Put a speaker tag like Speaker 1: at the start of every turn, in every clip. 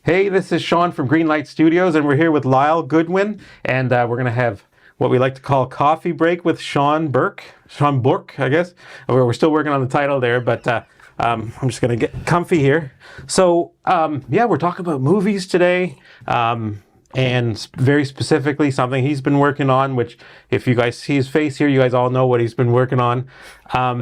Speaker 1: Hey, this is Shawn from Greenlight Studios, and we're here with Lyle Goodwin, and we're going to have what we like to call coffee break with Shawn Burke, I guess. We're still working on the title there, but I'm just going to get comfy here. So, we're talking about movies today, and very specifically something he's been working on, which if you guys see his face here, you guys all know what he's been working on.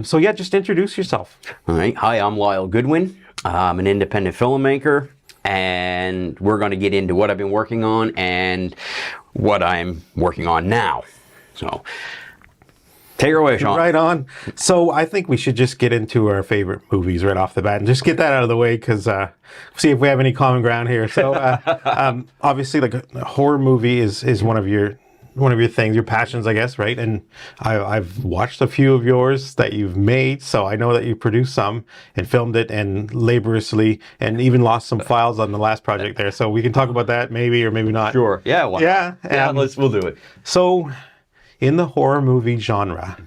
Speaker 1: Just introduce yourself.
Speaker 2: All right. Hi, I'm Lyle Goodwin. I'm an independent filmmaker, and we're going to get into what I've been working on and what I'm working on now. So, take her away, Shawn.
Speaker 1: Right on. So I think we should just get into our favorite movies right off the bat and just get that out of the way, because see if we have any common ground here. So obviously, like, a horror movie is one of your things, your passions, I guess, right? And I've watched a few of yours that you've made, so I know that you produced some and filmed it and laboriously, and even lost some files on the last project there. So we can talk about that maybe or maybe not.
Speaker 2: Sure. Yeah. Well, we'll do it.
Speaker 1: So, in the horror movie genre,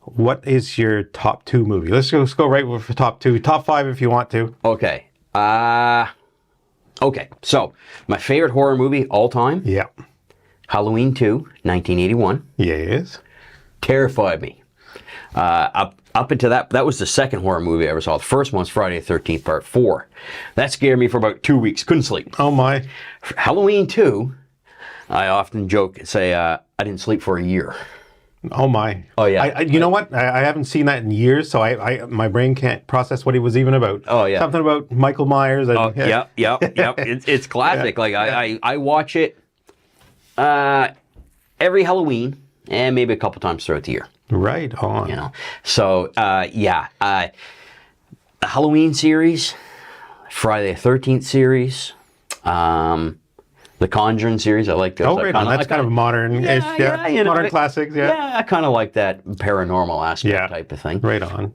Speaker 1: what is your top 2 movie? Let's go right with the top 2, top 5 if you want to.
Speaker 2: Okay. So my favorite horror movie all time.
Speaker 1: Yeah.
Speaker 2: Halloween 2, 1981.
Speaker 1: Yes.
Speaker 2: Terrified me. Up until that was the second horror movie I ever saw. The first one was Friday the 13th, Part 4. That scared me for about 2 weeks. Couldn't sleep.
Speaker 1: Oh my.
Speaker 2: Halloween 2, I often joke and say I didn't sleep for a year.
Speaker 1: Oh my.
Speaker 2: Oh yeah.
Speaker 1: You know what? I haven't seen that in years, so my brain can't process what he was even about.
Speaker 2: Oh yeah.
Speaker 1: Something about Michael Myers. And,
Speaker 2: Yep. It's classic.
Speaker 1: Yeah.
Speaker 2: I watch it every Halloween and maybe a couple times throughout the year.
Speaker 1: Right on.
Speaker 2: You know. So the Halloween series, Friday the 13th series, the Conjuring series. I like that.
Speaker 1: Oh, right on. That's kind of modern-ish. Modern classics. Yeah.
Speaker 2: Yeah, I kind of like that paranormal aspect type of thing.
Speaker 1: Right on.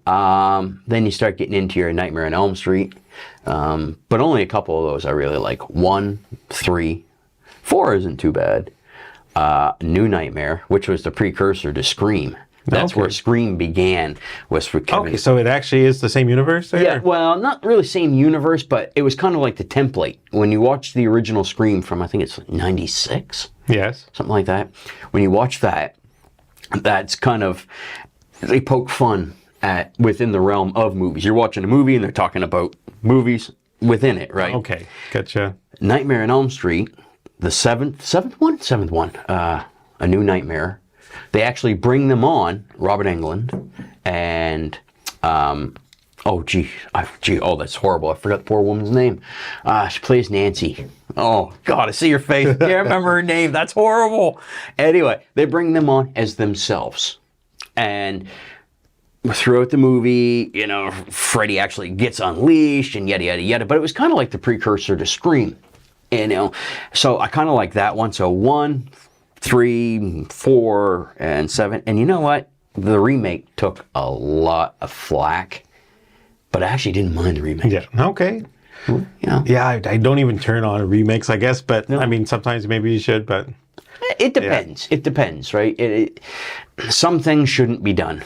Speaker 2: Then you start getting into your Nightmare on Elm Street, but only a couple of those I really like. 1, 3, 4 isn't too bad. New Nightmare, which was the precursor to Scream. That's where Scream began, was for Kevin.
Speaker 1: Okay, so it actually is the same universe there?
Speaker 2: Yeah, well, not really same universe, but it was kind of like the template. When you watch the original Scream from, I think it's 96?
Speaker 1: Yes.
Speaker 2: Something like that. When you watch that, that's kind of, they poke fun at within the realm of movies. You're watching a movie and they're talking about movies within it, right?
Speaker 1: Okay, gotcha.
Speaker 2: Nightmare on Elm Street, the seventh one, A New Nightmare. They actually bring them on, Robert Englund, and that's horrible. I forgot the poor woman's name. She plays Nancy. Oh God, I see your face. I can't remember her name. That's horrible. Anyway, they bring them on as themselves, and throughout the movie, you know, Freddy actually gets unleashed and yada yada yada. But it was kind of like the precursor to Scream, you know. So I kind of like that one. So 1, 3, 4, and 7. And you know what? The remake took a lot of flack, but I actually didn't mind the remake.
Speaker 1: Yeah. Okay.
Speaker 2: You know?
Speaker 1: Yeah, I don't even turn on remakes, I guess, but no. I mean, sometimes maybe you should, but
Speaker 2: it depends. Yeah. It depends, right? Some things shouldn't be done.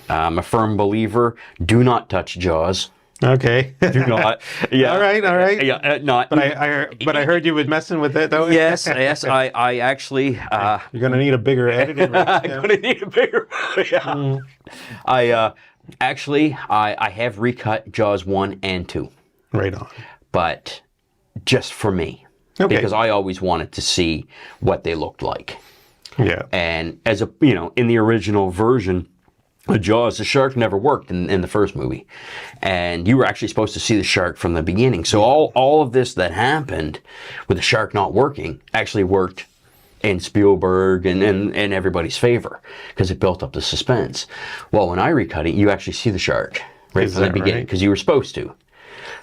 Speaker 2: I'm a firm believer. Do not touch Jaws.
Speaker 1: Okay.
Speaker 2: Do not. Yeah.
Speaker 1: All right.
Speaker 2: Yeah. Not.
Speaker 1: But I heard you were messing with it, though.
Speaker 2: Yes. I actually.
Speaker 1: You're gonna need a bigger editing. Right?
Speaker 2: I'm gonna need a bigger. Yeah. I have recut Jaws 1 and 2.
Speaker 1: Right on.
Speaker 2: But just for me, because I always wanted to see what they looked like.
Speaker 1: Yeah.
Speaker 2: And as in the original version. Jaws, the shark never worked in the first movie. And you were actually supposed to see the shark from the beginning. So all of this that happened with the shark not working actually worked in Spielberg and everybody's favor, because it built up the suspense. Well, when I recut it, you actually see the shark right from the beginning, because you were supposed to.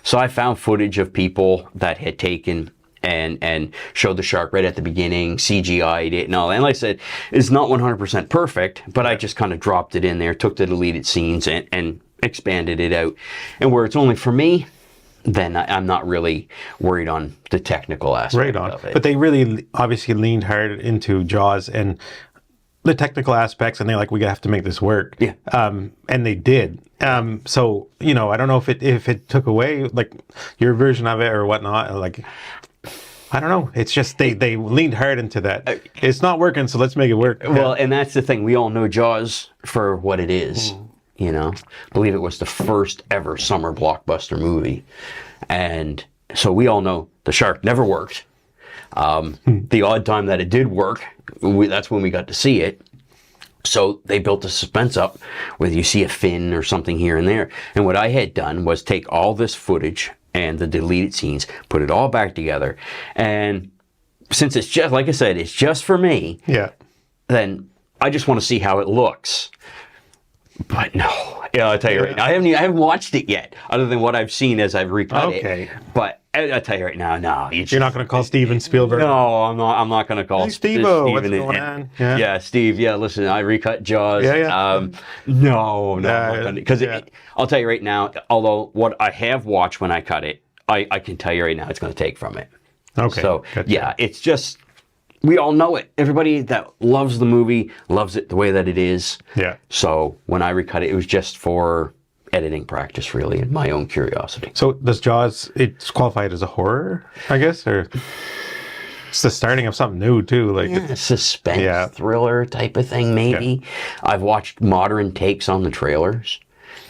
Speaker 2: So I found footage of people that had taken and showed the shark right at the beginning, CGI'd it and all that. And like I said, it's not 100% perfect, but I just kind of dropped it in there, took the deleted scenes and expanded it out. And where it's only for me, then I'm not really worried on the technical aspect of it.
Speaker 1: But they really obviously leaned hard into Jaws, and the technical aspects, and they're like, we have to make this work.
Speaker 2: Yeah.
Speaker 1: And they did. So, you know, I don't know if it took away like your version of it or whatnot. Like, I don't know. It's just they leaned hard into that. It's not working, so let's make it work.
Speaker 2: Well, and that's the thing. We all know Jaws for what it is. You know, I believe it was the first ever summer blockbuster movie, and so we all know the shark never worked. The odd time that it did work, that's when we got to see it. So they built the suspense up where you see a fin or something here and there. And what I had done was take all this footage and the deleted scenes, put it all back together. And since it's just, like I said, it's just for me,
Speaker 1: Yeah.
Speaker 2: then I just want to see how it looks. But no, yeah, I'll tell you right now, I haven't watched it yet, other than what I've seen as I've recut it. But I'll tell you right now, no.
Speaker 1: You're not going to call Steven Spielberg?
Speaker 2: No, I'm not going to call
Speaker 1: Steve-O, what's going on?
Speaker 2: Yeah, Steve, listen, I recut Jaws. No, I'm not going to. Because I'll tell you right now, although what I have watched when I cut it, I can tell you right now it's going to take from it.
Speaker 1: Okay.
Speaker 2: So,
Speaker 1: gotcha.
Speaker 2: yeah, it's just, we all know it. Everybody that loves the movie loves it the way that it is.
Speaker 1: Yeah.
Speaker 2: So when I recut it, it was just for editing practice, really, and my own curiosity.
Speaker 1: So does Jaws, it's qualified as a horror, I guess, or it's the starting of something new too, like
Speaker 2: Suspense thriller type of thing, maybe. I've watched modern takes on the trailers,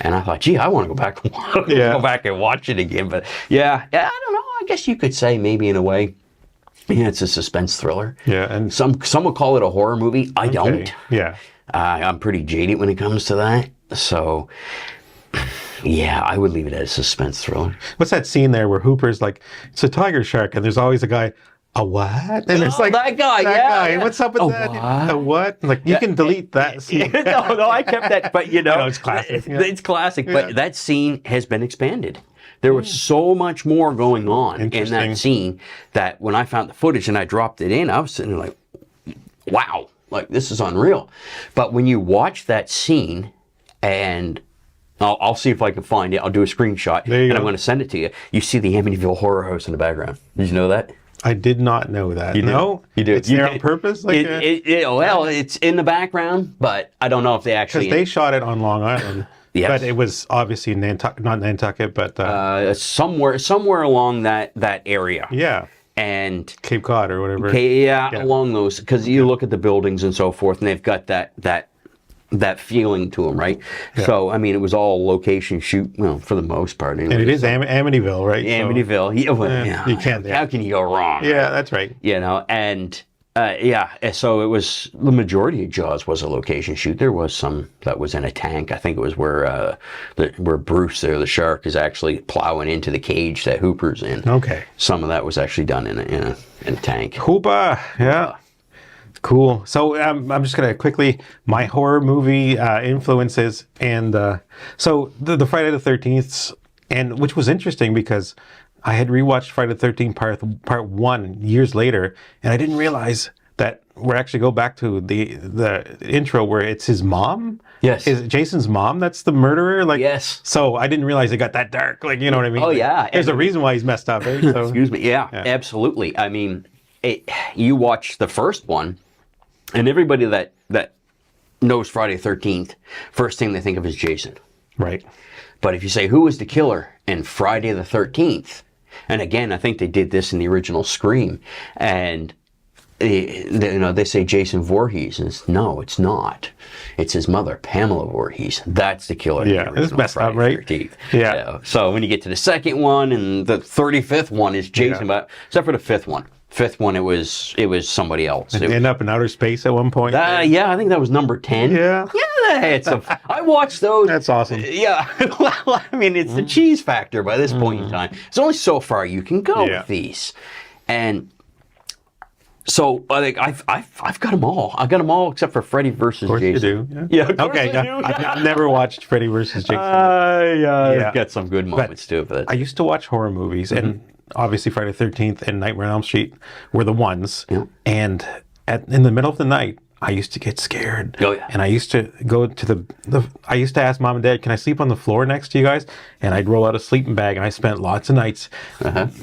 Speaker 2: and I thought, gee, I want to go back go back and watch it again. But yeah, I don't know. I guess you could say maybe in a way, it's a suspense thriller.
Speaker 1: Yeah, and
Speaker 2: some would call it a horror movie. I don't.
Speaker 1: Yeah,
Speaker 2: I'm pretty jaded when it comes to that. So. Yeah, I would leave it as a suspense thriller.
Speaker 1: What's that scene there where Hooper's like, it's a tiger shark, and there's always a guy, a what? And it's like,
Speaker 2: that guy.
Speaker 1: What's up with that?
Speaker 2: What?
Speaker 1: A what? Like, you can delete that scene.
Speaker 2: no, I kept that, but you know,
Speaker 1: it's classic.
Speaker 2: It's classic, but that scene has been expanded. There was so much more going on in that scene that when I found the footage and I dropped it in, I was sitting there like, wow, like this is unreal. But when you watch that scene, and I'll see if I can find it. I'll do a screenshot, and I'm going to send it to you. You see the Amityville Horror House in the background. Did you know that?
Speaker 1: I did not know that. No?
Speaker 2: You do.
Speaker 1: It's there on purpose? Like
Speaker 2: well, it's in the background, but I don't know if they actually...
Speaker 1: Because they shot it on Long Island.
Speaker 2: Yes.
Speaker 1: But it was obviously not Nantucket, but...
Speaker 2: somewhere along that area.
Speaker 1: Yeah.
Speaker 2: And...
Speaker 1: Cape Cod or whatever.
Speaker 2: Along those. Because you look at the buildings and so forth, and they've got that feeling to them, right? Yeah. So, I mean, it was all location shoot, well, for the most part. Anyway.
Speaker 1: And it is Amityville, right?
Speaker 2: Amityville.
Speaker 1: You can't.
Speaker 2: How can you go wrong?
Speaker 1: Yeah, that's right.
Speaker 2: You know, and so it was, the majority of Jaws was a location shoot. There was some that was in a tank. I think it was where Bruce there, the shark, is actually plowing into the cage that Hooper's in.
Speaker 1: Okay. Some
Speaker 2: of that was actually done in a tank.
Speaker 1: Hooper, yeah. Cool. So I'm just going to quickly, my horror movie influences. And so the Friday the 13th, and which was interesting because I had rewatched Friday the 13th part 1 years later, and I didn't realize that we're actually go back to the intro where it's his mom.
Speaker 2: Yes.
Speaker 1: Is Jason's mom that's the murderer? Like,
Speaker 2: yes.
Speaker 1: So I didn't realize it got that dark. Like, you know what I mean?
Speaker 2: Oh, yeah.
Speaker 1: There's a reason why he's messed up, right? So,
Speaker 2: excuse me. Yeah, absolutely. I mean, you watch the first one, and everybody that knows Friday the 13th, first thing they think of is Jason.
Speaker 1: Right.
Speaker 2: But if you say, who was the killer in Friday the 13th? And again, I think they did this in the original Scream. And they say Jason Voorhees. And no, it's not. It's his mother, Pamela Voorhees. That's the killer.
Speaker 1: Yeah, it's messed up, right?
Speaker 2: 13th.
Speaker 1: Yeah.
Speaker 2: So when you get to the second one, and the 35th one is Jason, but except for the fifth one. Fifth one, it was somebody else.
Speaker 1: It end up in outer space at one point.
Speaker 2: Yeah, I think that was number 10.
Speaker 1: Yeah.
Speaker 2: I watched those.
Speaker 1: That's awesome.
Speaker 2: Yeah. Well, I mean, it's the cheese factor by this point in time. There's only so far you can go with these. And so I think I've got them all. I've got them all except for Freddy versus Jason.
Speaker 1: Of course you do.
Speaker 2: Yeah,
Speaker 1: okay. I've never watched Freddy versus Jason.
Speaker 2: It's got some good moments too. But
Speaker 1: I used to watch horror movies, and obviously Friday the 13th and Nightmare on Elm Street were the ones. Yeah. And in the middle of the night, I used to get scared.
Speaker 2: Oh, yeah.
Speaker 1: And I used to go to I used to ask mom and dad, can I sleep on the floor next to you guys? And I'd roll out a sleeping bag, and I spent lots of nights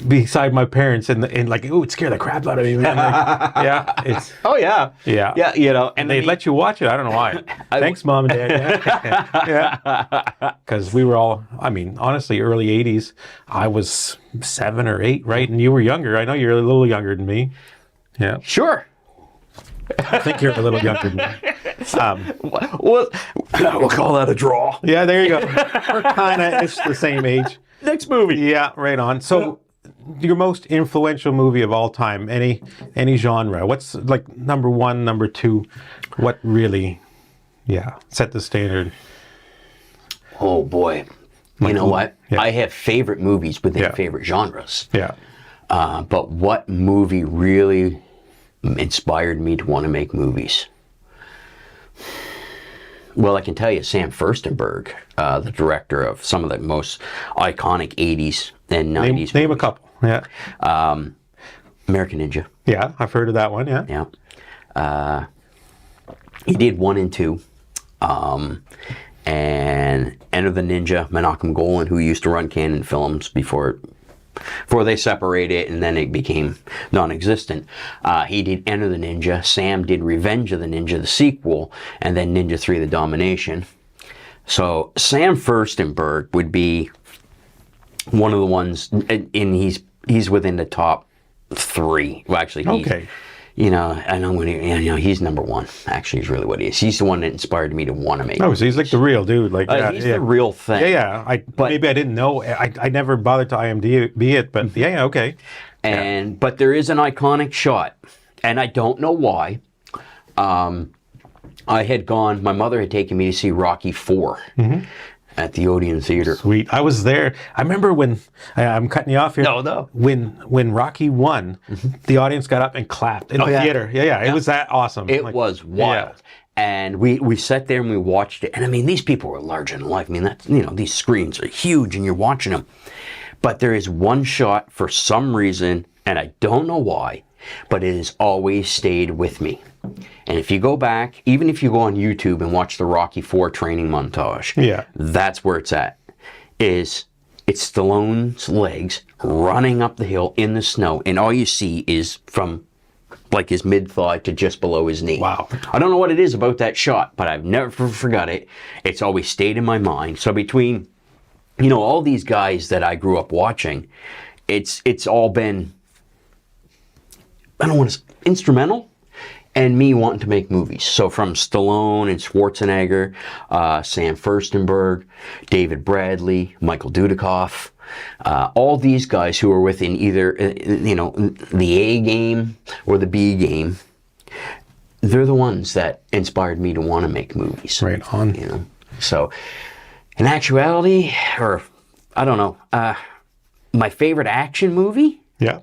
Speaker 1: beside my parents, and like, it scared the crap out of me. Man. Like, yeah, it's
Speaker 2: Oh yeah.
Speaker 1: yeah,
Speaker 2: Yeah, you know,
Speaker 1: and they'd let you watch it. I don't know why. Thanks, mom and dad. Yeah, because we were all. I mean, honestly, early '80s. I was 7 or 8, right? And you were younger. I know you're a little younger than me. Yeah,
Speaker 2: Sure.
Speaker 1: I think you're a little younger than me.
Speaker 2: Well, we'll call that a draw.
Speaker 1: Yeah, there you go. We're kind of it's the same age.
Speaker 2: Next movie.
Speaker 1: Yeah, right on. So, your most influential movie of all time, any genre? What's like number 1, number 2? What really, set the standard?
Speaker 2: Oh boy. You know what?
Speaker 1: Yeah.
Speaker 2: I have favorite movies within
Speaker 1: Yeah.
Speaker 2: favorite genres.
Speaker 1: Yeah.
Speaker 2: But what movie really inspired me to want to make movies? Well, I can tell you, Sam Firstenberg, the director of some of the most iconic 80s and 90s
Speaker 1: Name a
Speaker 2: movies.
Speaker 1: couple. Yeah.
Speaker 2: American Ninja.
Speaker 1: Yeah, I've heard of that one. Yeah.
Speaker 2: Yeah. He did 1 and 2. And Enter the Ninja, Menachem Golan, who used to run Canon Films before they separated and then it became non-existent. He did Enter the Ninja. Sam did Revenge of the Ninja, the sequel, and then Ninja 3, The Domination. So Sam Firstenberg would be one of the ones, and he's within the top 3. Well, actually,
Speaker 1: Okay.
Speaker 2: You know, I know when he's number 1. Actually, is really what he is. He's the one that inspired me to want to make.
Speaker 1: Oh, so he's like the real dude. Like
Speaker 2: He's the real thing.
Speaker 1: Yeah. Maybe I didn't know. I never bothered to IMDb it, but yeah, okay.
Speaker 2: But there is an iconic shot, and I don't know why. My mother had taken me to see Rocky IV at the Odeon Theater.
Speaker 1: Sweet. I was there. I remember when I'm cutting you off here.
Speaker 2: No.
Speaker 1: When Rocky won, the audience got up and clapped in the theater. Yeah. It was that awesome.
Speaker 2: It was wild.
Speaker 1: Yeah.
Speaker 2: And we sat there and we watched it. And I mean, these people were larger than life. I mean, these screens are huge and you're watching them. But there is one shot for some reason, and I don't know why, but it has always stayed with me. And if you go back, even if you go on YouTube and watch the Rocky IV training montage, that's where it's at. It's Stallone's legs running up the hill in the snow, and all you see is from like his mid-thigh to just below his knee.
Speaker 1: Wow.
Speaker 2: I don't know what it is about that shot, but I've never forgot it. It's always stayed in my mind. So between, all these guys that I grew up watching, it's all been, instrumental, and me wanting to make movies. So from Stallone and Schwarzenegger, Sam Firstenberg, David Bradley, Michael Dudikoff, all these guys who are within either, the A game or the B game, they're the ones that inspired me to want to make movies.
Speaker 1: Right on.
Speaker 2: So in actuality, or I don't know, my favorite action movie?
Speaker 1: Yeah.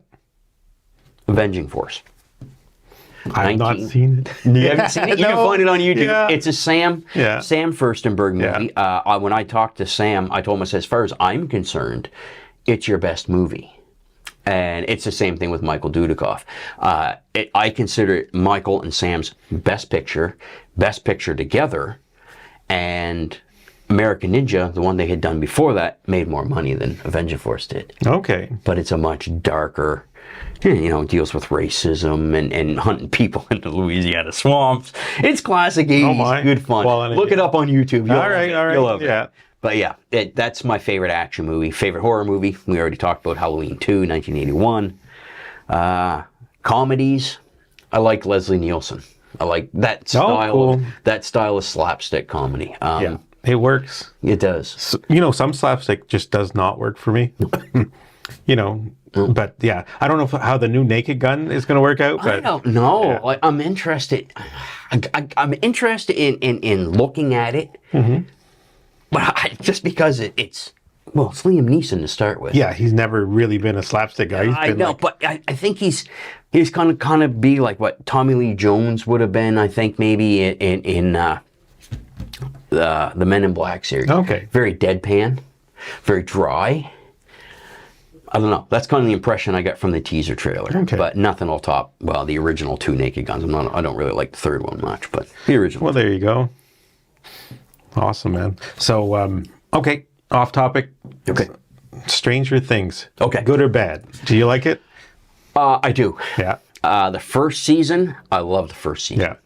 Speaker 2: Avenging Force.
Speaker 1: I've not seen it.
Speaker 2: You haven't seen it? You can find it on YouTube.
Speaker 1: Yeah.
Speaker 2: It's a Sam Firstenberg movie. When I talked to Sam, I told him, I said, as far as I'm concerned, it's your best movie. And it's the same thing with Michael Dudikoff. I consider it Michael and Sam's best picture together. And American Ninja, the one they had done before that, made more money than Avenging Force did.
Speaker 1: Okay.
Speaker 2: But it's a much darker, deals with racism and hunting people in the Louisiana swamps. It's classic 80s, good fun. Look it up on YouTube.
Speaker 1: All right.
Speaker 2: You'll love it.
Speaker 1: Yeah.
Speaker 2: But yeah, that's my favorite action movie. Favorite horror movie, we already talked about Halloween 2, 1981. Comedies, I like Leslie Nielsen. I like that style. That style of slapstick comedy.
Speaker 1: Yeah, it works.
Speaker 2: It does.
Speaker 1: So, some slapstick just does not work for me. But yeah, I don't know how the new Naked Gun is going to work out. But
Speaker 2: I don't know. Yeah. Like, I'm interested. I'm interested in looking at it. But just because it's Liam Neeson to start with.
Speaker 1: Yeah, he's never really been a slapstick guy.
Speaker 2: I know, but I think he's kind of be like what Tommy Lee Jones would have been. I think maybe in the Men in Black series.
Speaker 1: Okay.
Speaker 2: Very deadpan, very dry. I don't know. That's kind of the impression I got from the teaser trailer.
Speaker 1: Okay.
Speaker 2: But nothing will top, well, the original two Naked Guns. I don't really like the third one much, but the original.
Speaker 1: Well, there you go. Awesome, man. So, okay, off topic.
Speaker 2: Okay.
Speaker 1: Stranger Things.
Speaker 2: Okay.
Speaker 1: Good or bad? Do you like it?
Speaker 2: I do.
Speaker 1: Yeah.
Speaker 2: The first season, I love the first season.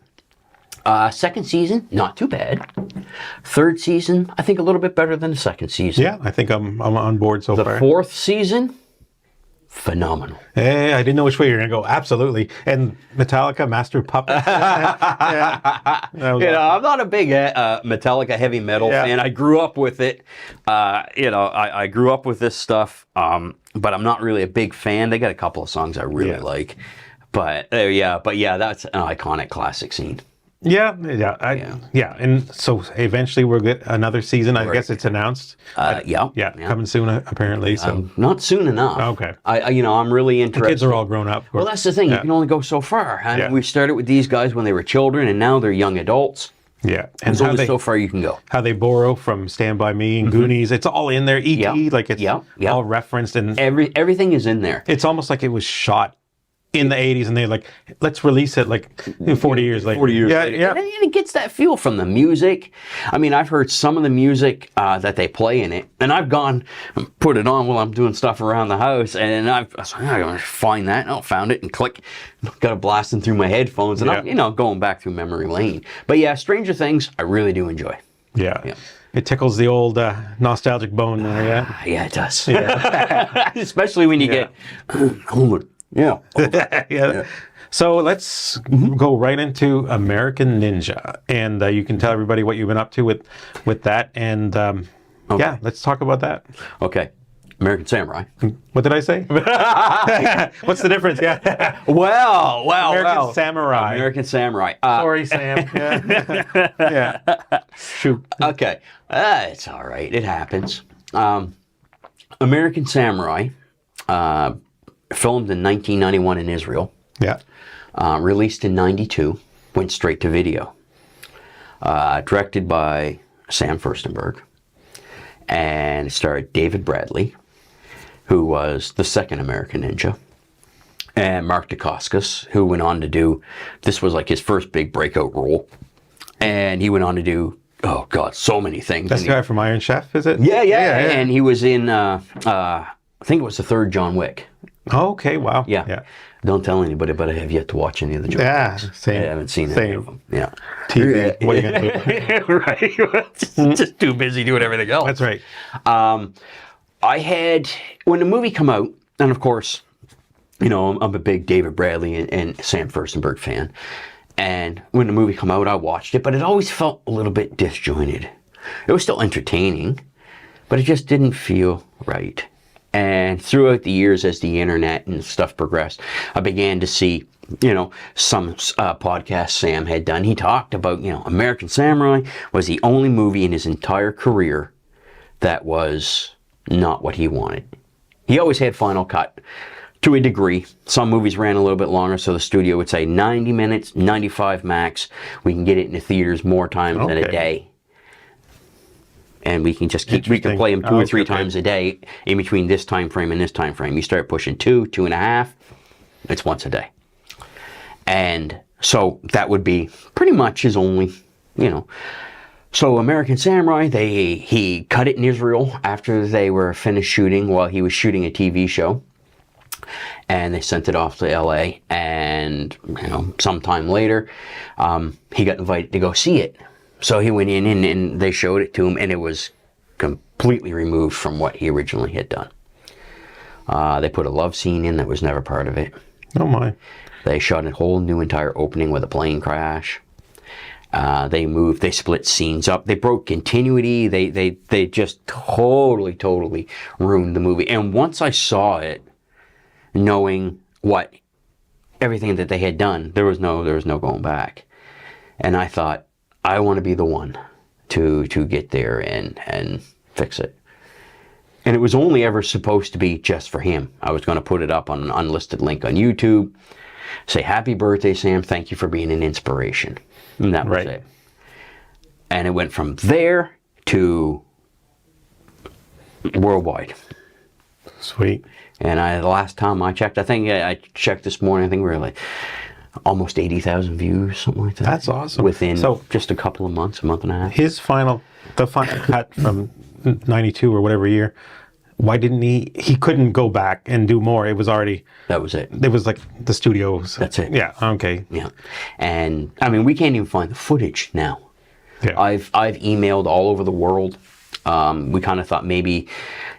Speaker 1: Yeah.
Speaker 2: Second season, not too bad. Third season, I think a little bit better than the second season.
Speaker 1: Yeah, I think I'm on board so far.
Speaker 2: The fourth season, phenomenal.
Speaker 1: Hey, I didn't know which way you were going to go. Absolutely. And Metallica, Master of Puppets. Yeah. That was awesome.
Speaker 2: I'm not a big Metallica heavy metal fan. I grew up with it. I grew up with this stuff, but I'm not really a big fan. They got a couple of songs I really like. But that's an iconic classic scene.
Speaker 1: Yeah. And so eventually we'll get another season. I guess it's announced. Coming soon apparently. So
Speaker 2: not soon enough.
Speaker 1: Okay.
Speaker 2: I'm really interested.
Speaker 1: The kids are all grown up.
Speaker 2: Well, that's the thing. You can only go so far. And we started with these guys when they were children, and now they're young adults.
Speaker 1: Yeah,
Speaker 2: and there's only so far you can go.
Speaker 1: How they borrow from Stand By Me and Goonies. It's all in there. E.T. Like it's all referenced, and
Speaker 2: everything is in there.
Speaker 1: It's almost like it was shot in the 80s, and they're like, let's release it like 40 years later.
Speaker 2: 40 years later. Yeah. And it gets that feel from the music. I mean, I've heard some of the music that they play in it, and I've gone and put it on while I'm doing stuff around the house, and I'm going to find that, and I found it, and click, got it blasting through my headphones, and I'm going back through memory lane. But yeah, Stranger Things, I really do enjoy.
Speaker 1: Yeah. It tickles the old nostalgic bone there, yeah?
Speaker 2: Yeah, it does. Yeah. Especially when you get Homer. Yeah.
Speaker 1: So let's go right into American Ninja, and you can tell everybody what you've been up to with that, and let's talk about that.
Speaker 2: Okay. American Samurai.
Speaker 1: What did I say? What's the difference? Yeah.
Speaker 2: Well.
Speaker 1: American Samurai.
Speaker 2: American Samurai.
Speaker 1: Sorry, Sam. Yeah. Shoot.
Speaker 2: Okay. It's all right. It happens. American Samurai. Filmed in 1991 in Israel.
Speaker 1: Yeah.
Speaker 2: Released in 92. Went straight to video. Directed by Sam Firstenberg. And it starred David Bradley, who was the second American Ninja. And Mark Dacascos, who went on to do, this was like his first big breakout role. And he went on to do, oh God, so many things.
Speaker 1: That's the guy from Iron Chef, is it?
Speaker 2: Yeah. And he was in, I think it was the third John Wick.
Speaker 1: Oh, okay, wow.
Speaker 2: Yeah. Don't tell anybody, but I have yet to watch any of the John Wicks.
Speaker 1: Same.
Speaker 2: I haven't seen any of them. Yeah.
Speaker 1: TV, what are you going to
Speaker 2: do? Right. Just too busy doing everything else.
Speaker 1: That's right.
Speaker 2: I had, when the movie came out, and of course, I'm a big David Bradley and Sam Firstenberg fan. And when the movie came out, I watched it, but it always felt a little bit disjointed. It was still entertaining, but it just didn't feel right. And throughout the years, as the internet and stuff progressed, I began to see, some podcasts Sam had done. He talked about, American Samurai was the only movie in his entire career that was not what he wanted. He always had Final Cut to a degree. Some movies ran a little bit longer, so the studio would say 90 minutes, 95 max. We can get it in the theaters more times than a day. And we can just we can play them 2 or 3 times a day in between this time frame and this time frame. You start pushing 2.5, it's once a day. And so that would be pretty much his only, So American Samurai, he cut it in Israel after they were finished shooting while he was shooting a TV show. And they sent it off to LA, and sometime later, he got invited to go see it. So he went in and they showed it to him, and it was completely removed from what he originally had done. They put a love scene in that was never part of it.
Speaker 1: Oh my.
Speaker 2: They shot a whole new entire opening with a plane crash. They split scenes up. They broke continuity. They just totally ruined the movie. And once I saw it, knowing what everything that they had done, there was no going back. And I thought, I want to be the one to get there and fix it. And it was only ever supposed to be just for him. I was going to put it up on an unlisted link on YouTube, say, happy birthday, Sam, thank you for being an inspiration. And that was it. And it went from there to worldwide.
Speaker 1: Sweet.
Speaker 2: And the last time I checked, I checked this morning, I think we were like almost 80,000 views, something like that.
Speaker 1: That's awesome.
Speaker 2: Within just a couple of months, a month and a half.
Speaker 1: The final cut from 92 or whatever year, why didn't he couldn't go back and do more? It was already...
Speaker 2: That was it.
Speaker 1: It was like the studios.
Speaker 2: That's it.
Speaker 1: Yeah, okay.
Speaker 2: Yeah. And, I mean, we can't even find the footage now.
Speaker 1: Yeah.
Speaker 2: I've emailed all over the world. We kind of thought maybe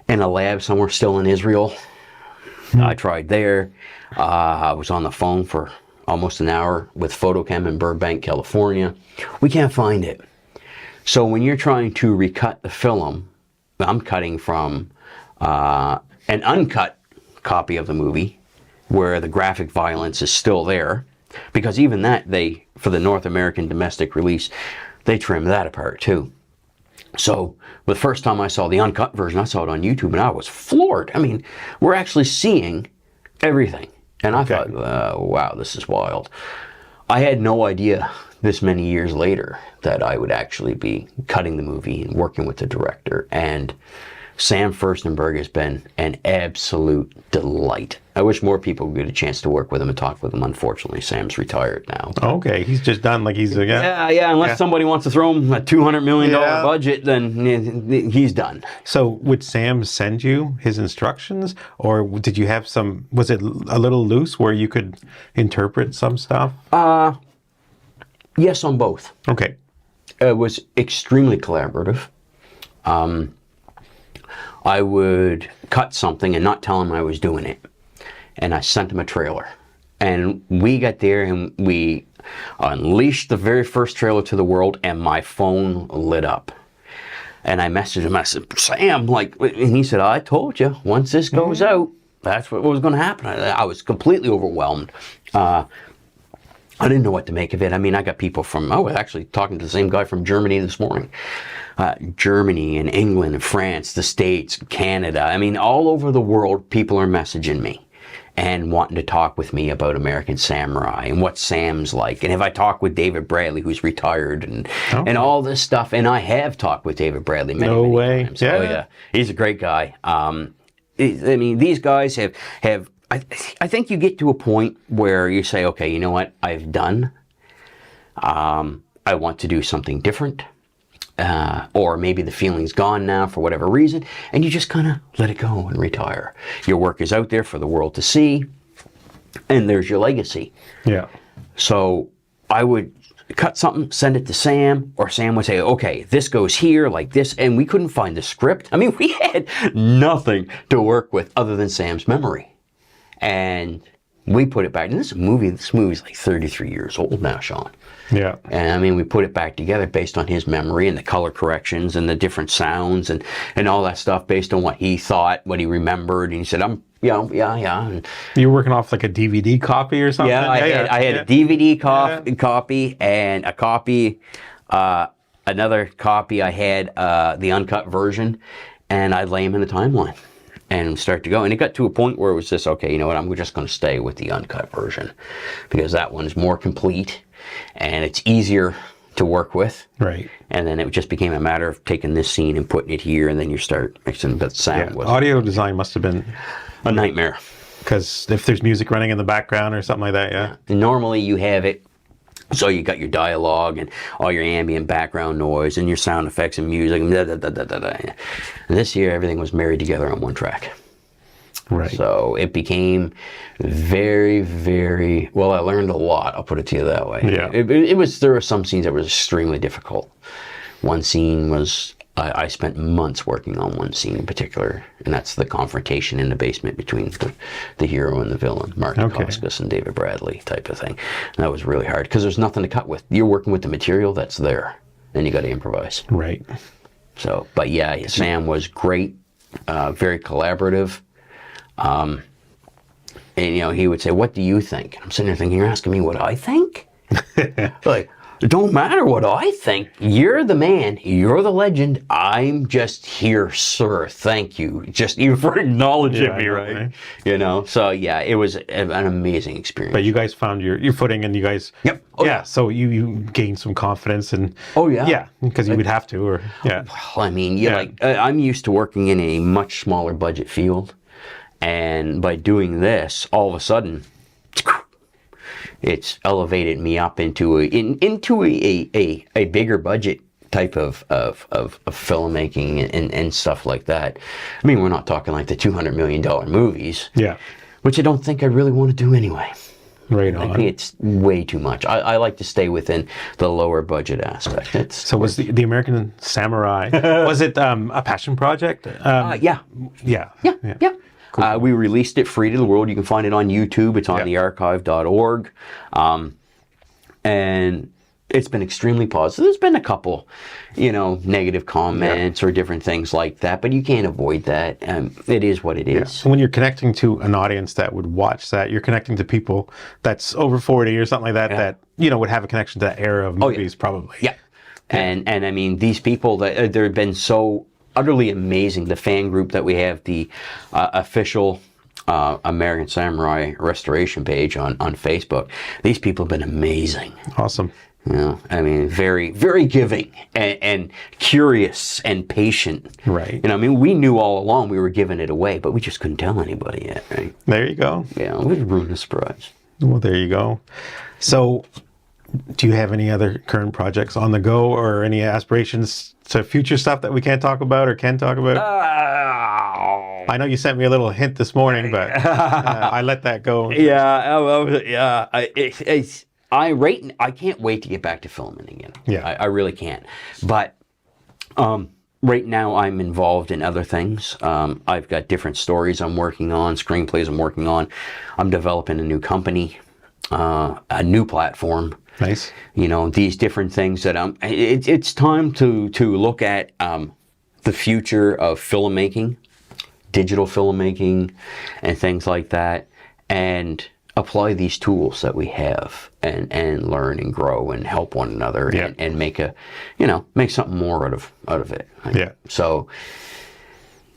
Speaker 2: in a lab somewhere still in Israel. I tried there. I was on the phone for almost an hour with Photochem in Burbank, California. We can't find it. So when you're trying to recut the film, I'm cutting from an uncut copy of the movie where the graphic violence is still there, because even that, for the North American domestic release, they trimmed that apart too. So the first time I saw the uncut version, I saw it on YouTube and I was floored. I mean, we're actually seeing everything. And I thought, wow, this is wild. I had no idea this many years later that I would actually be cutting the movie and working with the director. And Sam Firstenberg has been an absolute delight. I wish more people would get a chance to work with him and talk with him. Unfortunately, Sam's retired now.
Speaker 1: Okay, he's just done, like he's...
Speaker 2: Yeah, unless somebody wants to throw him a $200 million budget, then he's done.
Speaker 1: So would Sam send you his instructions, or did you have some... Was it a little loose where you could interpret some stuff?
Speaker 2: Yes, on both.
Speaker 1: Okay.
Speaker 2: It was extremely collaborative. I would cut something and not tell him I was doing it. And I sent him a trailer. And we got there and we unleashed the very first trailer to the world, and my phone lit up. And I messaged him, I said, Sam, and he said, I told you, once this goes out, that's what was going to happen. I was completely overwhelmed. I didn't know what to make of it. I mean, I got people I was actually talking to the same guy from Germany this morning. Germany and England and France, the States, Canada. I mean, all over the world, people are messaging me and wanting to talk with me about American Samurai and what Sam's like. And if I talk with David Bradley, who's retired, and all this stuff. And I have talked with David Bradley many times.
Speaker 1: Yeah.
Speaker 2: Oh, yeah. He's a great guy. I mean, these guys have I think you get to a point where you say, okay, you know what? I've done. I want to do something different. Or maybe the feeling's gone now for whatever reason, and you just kind of let it go and retire. Your work is out there for the world to see, and there's your legacy.
Speaker 1: Yeah.
Speaker 2: So I would cut something, send it to Sam, or Sam would say, okay, this goes here like this, and we couldn't find the script. I mean, we had nothing to work with other than Sam's memory. And we put it back. And this movie's like 33 years old now, Shawn.
Speaker 1: Yeah.
Speaker 2: And I mean, we put it back together based on his memory and the color corrections and the different sounds and all that stuff based on what he thought, what he remembered. And he said, yeah. And
Speaker 1: you were working off like a DVD copy or something?
Speaker 2: Yeah, I had a DVD copy and a copy, another copy I had the uncut version, and I'd lay him in the timeline and start to go. And it got to a point where it was just, okay, you know what, I'm just going to stay with the uncut version because that one's more complete and it's easier to work with.
Speaker 1: Right.
Speaker 2: And then it just became a matter of taking this scene and putting it here, and then you start mixing, but sound was
Speaker 1: audio design must have been
Speaker 2: a nightmare.
Speaker 1: Because if there's music running in the background or something like that, yeah.
Speaker 2: And normally you have it, so you got your dialogue and all your ambient background noise and your sound effects and music. And, and this year, everything was married together on one track.
Speaker 1: Right.
Speaker 2: So it became very, very, well, I learned a lot, I'll put it to you that way.
Speaker 1: Yeah.
Speaker 2: There were some scenes that were extremely difficult. One scene was, I spent months working on one scene in particular, and that's the confrontation in the basement between the hero and the villain, Mark Dacascos and David Bradley type of thing. And that was really hard because there's nothing to cut with. You're working with the material that's there, and you got to improvise.
Speaker 1: Right.
Speaker 2: So, but yeah, Sam was great, very collaborative. And, you know, he would say, what do you think? And I'm sitting there thinking, you're asking me what I think? Like, it don't matter what I think. You're the man. You're the legend. I'm just here, sir. Thank you. Just even for acknowledging me, right? You know? So, yeah, it was an amazing experience.
Speaker 1: But you guys found your footing, and you guys...
Speaker 2: Yep.
Speaker 1: Oh, yeah. So you gained some confidence and...
Speaker 2: Oh, yeah.
Speaker 1: Yeah, because you would have to, or... Yeah.
Speaker 2: Well, I mean, like, I'm used to working in a much smaller budget field. And by doing this, all of a sudden, it's elevated me up into a bigger budget type of filmmaking and stuff like that. I mean, we're not talking like the $200 million movies.
Speaker 1: Yeah.
Speaker 2: Which I don't think I really want to do anyway.
Speaker 1: Right
Speaker 2: I
Speaker 1: on.
Speaker 2: think it's way too much. I like to stay within the lower budget aspect.
Speaker 1: So was the American Samurai, was it a passion project?
Speaker 2: Yeah.
Speaker 1: Yeah.
Speaker 2: Yeah. Cool. We released it free to the world. You can find it on YouTube. It's on thearchive.org. And it's been extremely positive. There's been a couple, negative comments or different things like that, but you can't avoid that. It is what it is.
Speaker 1: So when you're connecting to an audience that would watch that, you're connecting to people that's over 40 or something like that, that, would have a connection to that era of movies probably.
Speaker 2: Yeah. And I mean, these people, they've been so utterly amazing. The fan group that we have, the official American Samurai Restoration page on Facebook, these people have been amazing.
Speaker 1: Awesome.
Speaker 2: I mean, very, very giving and curious and patient.
Speaker 1: Right.
Speaker 2: I mean, we knew all along we were giving it away, but we just couldn't tell anybody yet, right?
Speaker 1: There you go.
Speaker 2: Yeah, we ruined the surprise.
Speaker 1: Well, there you go. So, do you have any other current projects on the go or any aspirations to future stuff that we can't talk about or can talk about? I know you sent me a little hint this morning, but I let that go.
Speaker 2: Yeah. I can't wait to get back to filming again.
Speaker 1: Yeah.
Speaker 2: I really can't. But right now I'm involved in other things. I've got different stories I'm working on, screenplays I'm working on. I'm developing a new company, a new platform.
Speaker 1: Nice.
Speaker 2: These different things that it's time to look at the future of filmmaking, digital filmmaking, and things like that, and apply these tools that we have and learn and grow and help one another and make make something more out of it.
Speaker 1: Yeah.
Speaker 2: So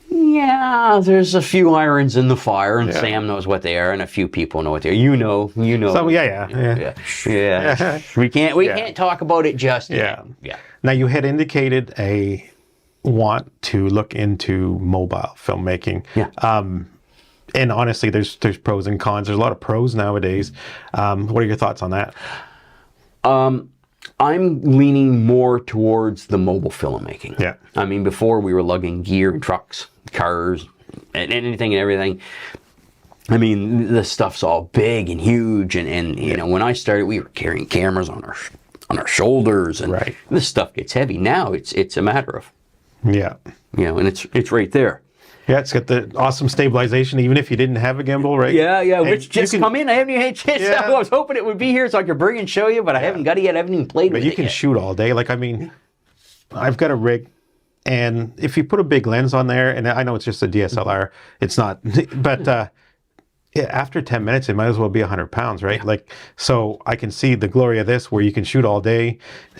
Speaker 2: there's a few irons in the fire, and Sam knows what they are, and a few people know what they are. You know.
Speaker 1: So yeah.
Speaker 2: We can't talk about it just yet. Yeah.
Speaker 1: Now you had indicated a want to look into mobile filmmaking.
Speaker 2: Yeah.
Speaker 1: And honestly, there's pros and cons. There's a lot of pros nowadays. What are your thoughts on that?
Speaker 2: I'm leaning more towards the mobile filmmaking.
Speaker 1: Yeah.
Speaker 2: I mean, before we were lugging gear and trucks, cars, and anything and everything. I mean, this stuff's all big and huge. And when I started, we were carrying cameras on our shoulders. And this stuff gets heavy. Now it's a matter of, and it's right there.
Speaker 1: Yeah, it's got the awesome stabilization, even if you didn't have a gimbal, right?
Speaker 2: Yeah, which just come in. I haven't even had a chance. I was hoping it would be here so I could bring and show you, but I haven't got it yet. I haven't even played with it.
Speaker 1: But you can shoot all day. Like, I mean, I've got a rig, and if you put a big lens on there, and I know it's just a DSLR, it's not, but after 10 minutes, it might as well be 100 pounds, right? Yeah. Like, so I can see the glory of this, where you can shoot all day.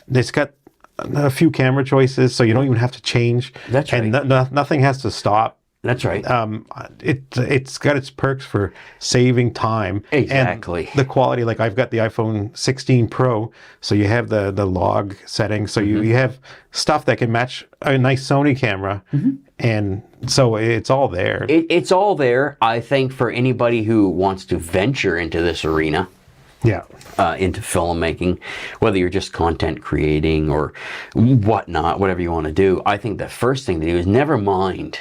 Speaker 1: It's got a few camera choices, so you don't even have to change.
Speaker 2: That's right.
Speaker 1: And nothing has to stop.
Speaker 2: That's right.
Speaker 1: It's got its perks for saving time.
Speaker 2: Exactly.
Speaker 1: And the quality, like I've got the iPhone 16 Pro, so you have the log setting, so you have stuff that can match a nice Sony camera, and so it's all there.
Speaker 2: It's all there. I think for anybody who wants to venture into this arena, into filmmaking, whether you're just content creating or whatnot, whatever you want to do, I think the first thing to do is never mind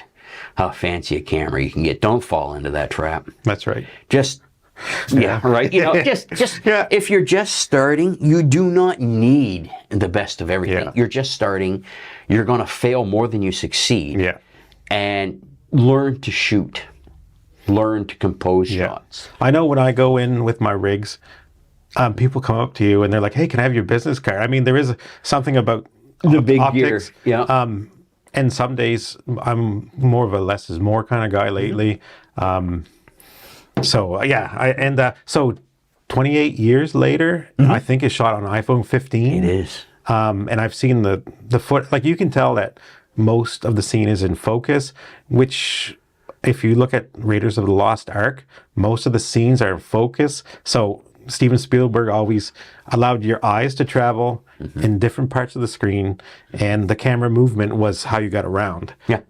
Speaker 2: how fancy a camera you can get. Don't fall into that trap.
Speaker 1: That's right.
Speaker 2: Just, right? If you're just starting, you do not need the best of everything. You're just starting. You're going to fail more than you succeed.
Speaker 1: Yeah.
Speaker 2: And learn to shoot. Learn to compose shots.
Speaker 1: I know when I go in with my rigs, people come up to you and they're like, hey, can I have your business card? I mean, there is something about
Speaker 2: the big
Speaker 1: optics.
Speaker 2: Gear. Yeah.
Speaker 1: And some days I'm more of a less is more kind of guy lately. So 28 years later, I think it's shot on iPhone 15.
Speaker 2: It is.
Speaker 1: And I've seen the foot, like you can tell that most of the scene is in focus, which if you look at Raiders of the Lost Ark, most of the scenes are in focus. So Steven Spielberg always allowed your eyes to travel in different parts of the screen, and the camera movement was how you got around.
Speaker 2: Yeah.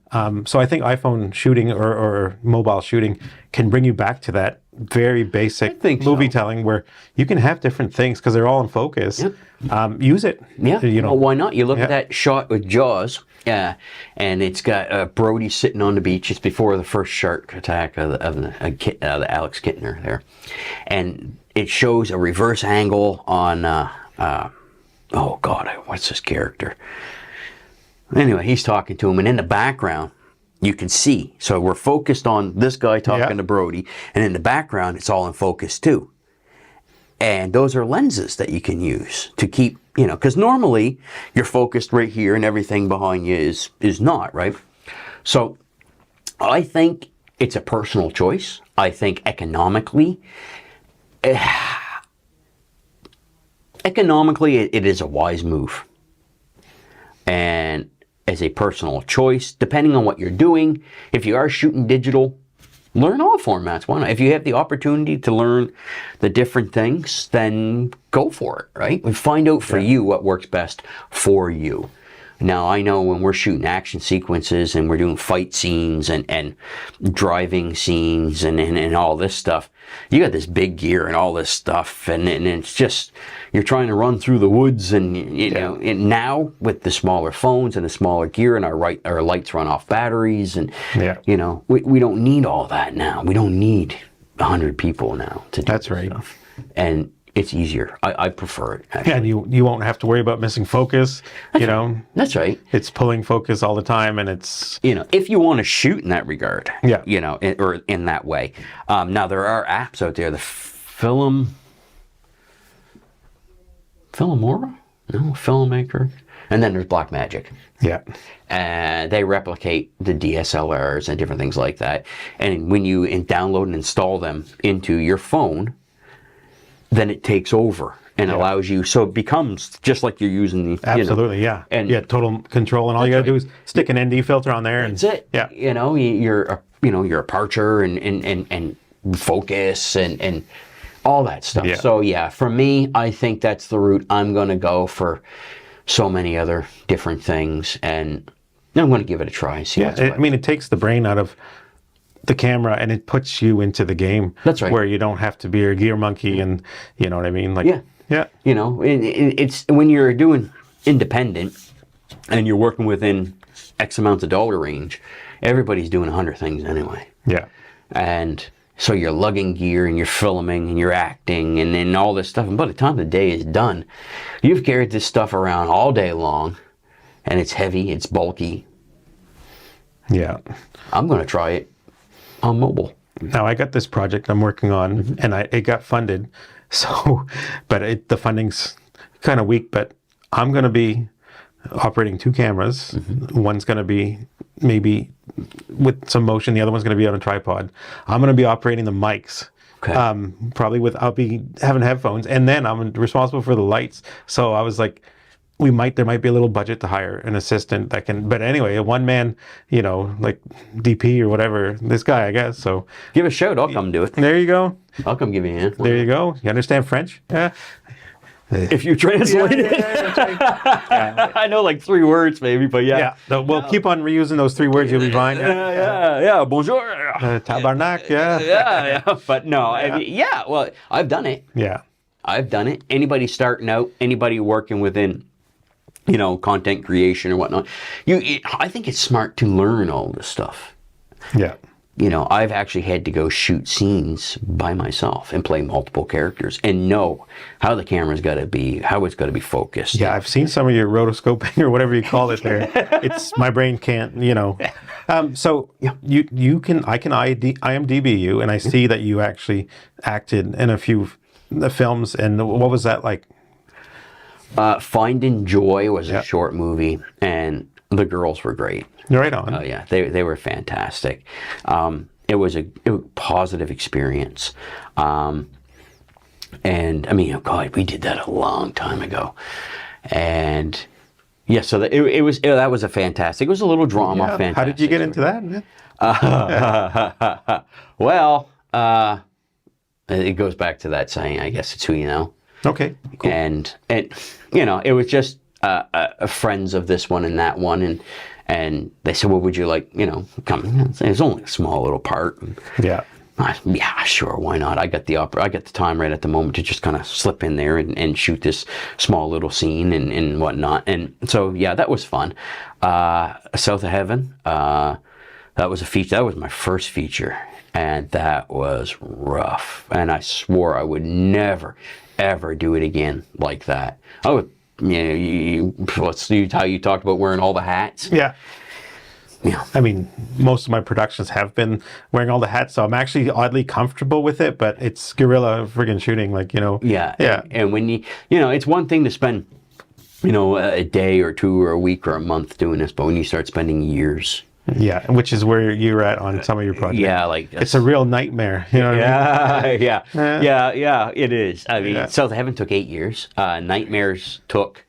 Speaker 1: So I think iPhone shooting or mobile shooting can bring you back to that very basic movie telling where you can have different things because they're all in focus.
Speaker 2: Yep.
Speaker 1: Use it.
Speaker 2: Yeah. Well, why not? You look at
Speaker 1: Yeah.
Speaker 2: that shot with Jaws, and it's got Brody sitting on the beach. It's before the first shark attack of the Alex Kittner there, and it shows a reverse angle on oh God, what's this character? Anyway, he's talking to him, and in the background, you can see. So we're focused on this guy talking to Brody, and in the background, it's all in focus too. And those are lenses that you can use to keep, because normally you're focused right here, and everything behind you is not, right? So I think it's a personal choice. I think economically, it is a wise move. And as a personal choice, depending on what you're doing, if you are shooting digital, learn all formats. Why not? If you have the opportunity to learn the different things, then go for it, right? And find out for you what works best for you. Now, I know when we're shooting action sequences and we're doing fight scenes and driving scenes and all this stuff, you got this big gear and all this stuff, and it's just, you're trying to run through the woods, and and now with the smaller phones and the smaller gear, and our lights run off batteries, and we don't need all that now. We don't need 100 people now to do
Speaker 1: That's right.
Speaker 2: stuff. And it's easier. I prefer it, actually.
Speaker 1: Yeah, and you won't have to worry about missing focus.
Speaker 2: That's right.
Speaker 1: It's pulling focus all the time, and it's
Speaker 2: if you want to shoot in that regard, or in that way. Now there are apps out there, the Filmmaker, and then there's Blackmagic.
Speaker 1: Yeah.
Speaker 2: And they replicate the DSLRs and different things like that. And when you download and install them into your phone, then it takes over and allows you, so it becomes just like you're using the
Speaker 1: absolutely and total control, and all you got to do is stick an ND filter on there, and
Speaker 2: that's it.
Speaker 1: Yeah,
Speaker 2: your aperture and focus and all that stuff.
Speaker 1: Yeah.
Speaker 2: So for me, I think that's the route I'm going to go for so many other different things, and I'm going to give it a try. See
Speaker 1: it takes the brain out of the camera, and it puts you into the game.
Speaker 2: That's right.
Speaker 1: Where you don't have to be a gear monkey, and you know what I mean?
Speaker 2: It's when you're doing independent and you're working within X amounts of dollar range, everybody's doing 100 things anyway.
Speaker 1: Yeah.
Speaker 2: And so you're lugging gear, and you're filming, and you're acting, and then all this stuff. And by the time the day is done, you've carried this stuff around all day long, and it's heavy, it's bulky.
Speaker 1: Yeah.
Speaker 2: I'm going to try it on mobile.
Speaker 1: Now I got this project I'm working on, and it got funded. So, but the funding's kind of weak. But I'm going to be operating 2 cameras. One's going to be maybe with some motion. The other one's going to be on a tripod. I'm going to be operating the mics.
Speaker 2: Okay.
Speaker 1: Probably I'll be having headphones, and then I'm responsible for the lights. So I was like, there might be a little budget to hire an assistant that can, but anyway, a one man, like DP or whatever, this guy, I guess. So
Speaker 2: give a shout. I'll come do it.
Speaker 1: There you go.
Speaker 2: I'll come give you a hand.
Speaker 1: There you go. You understand French? Yeah.
Speaker 2: If you translate it. I know like 3 words maybe, but
Speaker 1: Yeah. So we'll keep on reusing those 3 words. You'll be fine.
Speaker 2: Yeah. Bonjour.
Speaker 1: Tabarnak. Yeah.
Speaker 2: Yeah. But no, well, I've done it.
Speaker 1: Yeah.
Speaker 2: I've done it. Anybody starting out, anybody working within, content creation or whatnot, I think it's smart to learn all this stuff.
Speaker 1: Yeah.
Speaker 2: I've actually had to go shoot scenes by myself and play multiple characters and know how the camera's got to be, how it's got to be focused.
Speaker 1: Yeah, I've seen some of your rotoscoping or whatever you call it there. It's my brain can't, So you can IMDb you, and I see that you actually acted in a few films. And what was that like?
Speaker 2: Finding Joy was a short movie, and the girls were great.
Speaker 1: Right on.
Speaker 2: Oh yeah, they were fantastic. It was a positive experience, and I mean, God, we did that a long time ago, and so that was a fantastic. It was a little drama.
Speaker 1: Yeah.
Speaker 2: Fantastic.
Speaker 1: How did you get into that, man?
Speaker 2: Well, it goes back to that saying. I guess it's who you know.
Speaker 1: Okay. Cool.
Speaker 2: And you know, it was just friends of this one and that one, and they said, well, would you like, you know, come? It's only a small little part.
Speaker 1: Yeah.
Speaker 2: Yeah, sure, why not? I got the time right at the moment to just kind of slip in there and shoot this small little scene and whatnot. And so, yeah, that was fun. South of Heaven, that was a feature. That was my first feature, and that was rough. And I swore I would never, ever do it again like that. I would, you know, let's see how you talked about wearing all the hats.
Speaker 1: Yeah.
Speaker 2: Yeah.
Speaker 1: I mean, most of my productions have been wearing all the hats, so I'm actually oddly comfortable with it, but it's guerrilla friggin' shooting, like, you know.
Speaker 2: Yeah.
Speaker 1: Yeah.
Speaker 2: And when you know, it's one thing to spend, you know, a day or two or a week or a month doing this, but when you start spending years.
Speaker 1: Yeah, which is where you're at on some of your projects.
Speaker 2: Yeah, like
Speaker 1: it's a real nightmare. You know what I mean?
Speaker 2: Yeah, it is. I mean,
Speaker 1: Yeah.
Speaker 2: South of Heaven took 8 years. Nightmares took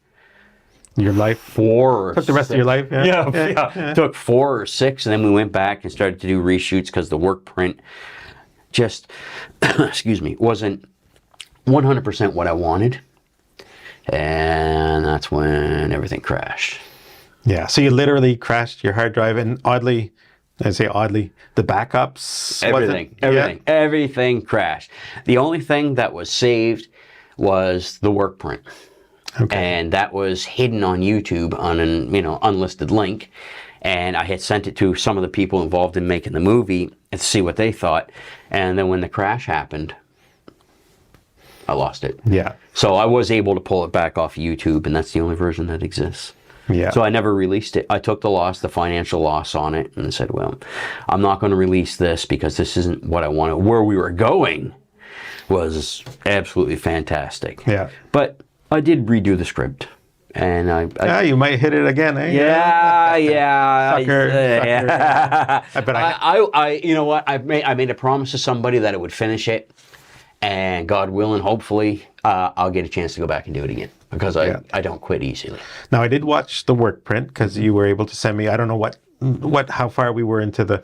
Speaker 1: Your life.
Speaker 2: 4 or
Speaker 1: Took the rest of your life.
Speaker 2: Yeah. Took 4 or 6, and then we went back and started to do reshoots because the work print just, excuse me, wasn't 100% what I wanted, and that's when everything crashed.
Speaker 1: Yeah. So you literally crashed your hard drive, and oddly, I say oddly, the backups.
Speaker 2: Everything crashed. The only thing that was saved was the work print.
Speaker 1: Okay.
Speaker 2: And that was hidden on YouTube on an, you know, unlisted link. And I had sent it to some of the people involved in making the movie and to see what they thought. And then when the crash happened, I lost it.
Speaker 1: Yeah.
Speaker 2: So I was able to pull it back off YouTube, and that's the only version that exists.
Speaker 1: Yeah.
Speaker 2: So I never released it. I took the loss, the financial loss on it, and said, well, I'm not going to release this because this isn't what I wanted. Where we were going was absolutely fantastic.
Speaker 1: Yeah.
Speaker 2: But I did redo the script, and
Speaker 1: Yeah, you might hit it again, eh?
Speaker 2: yeah.
Speaker 1: Sucker.
Speaker 2: Yeah.
Speaker 1: I bet
Speaker 2: I you know what? I made a promise to somebody that I would finish it, and God willing, hopefully, I'll get a chance to go back and do it again because I don't quit easily.
Speaker 1: Now, I did watch the work print because you were able to send me. I don't know how far we were into the.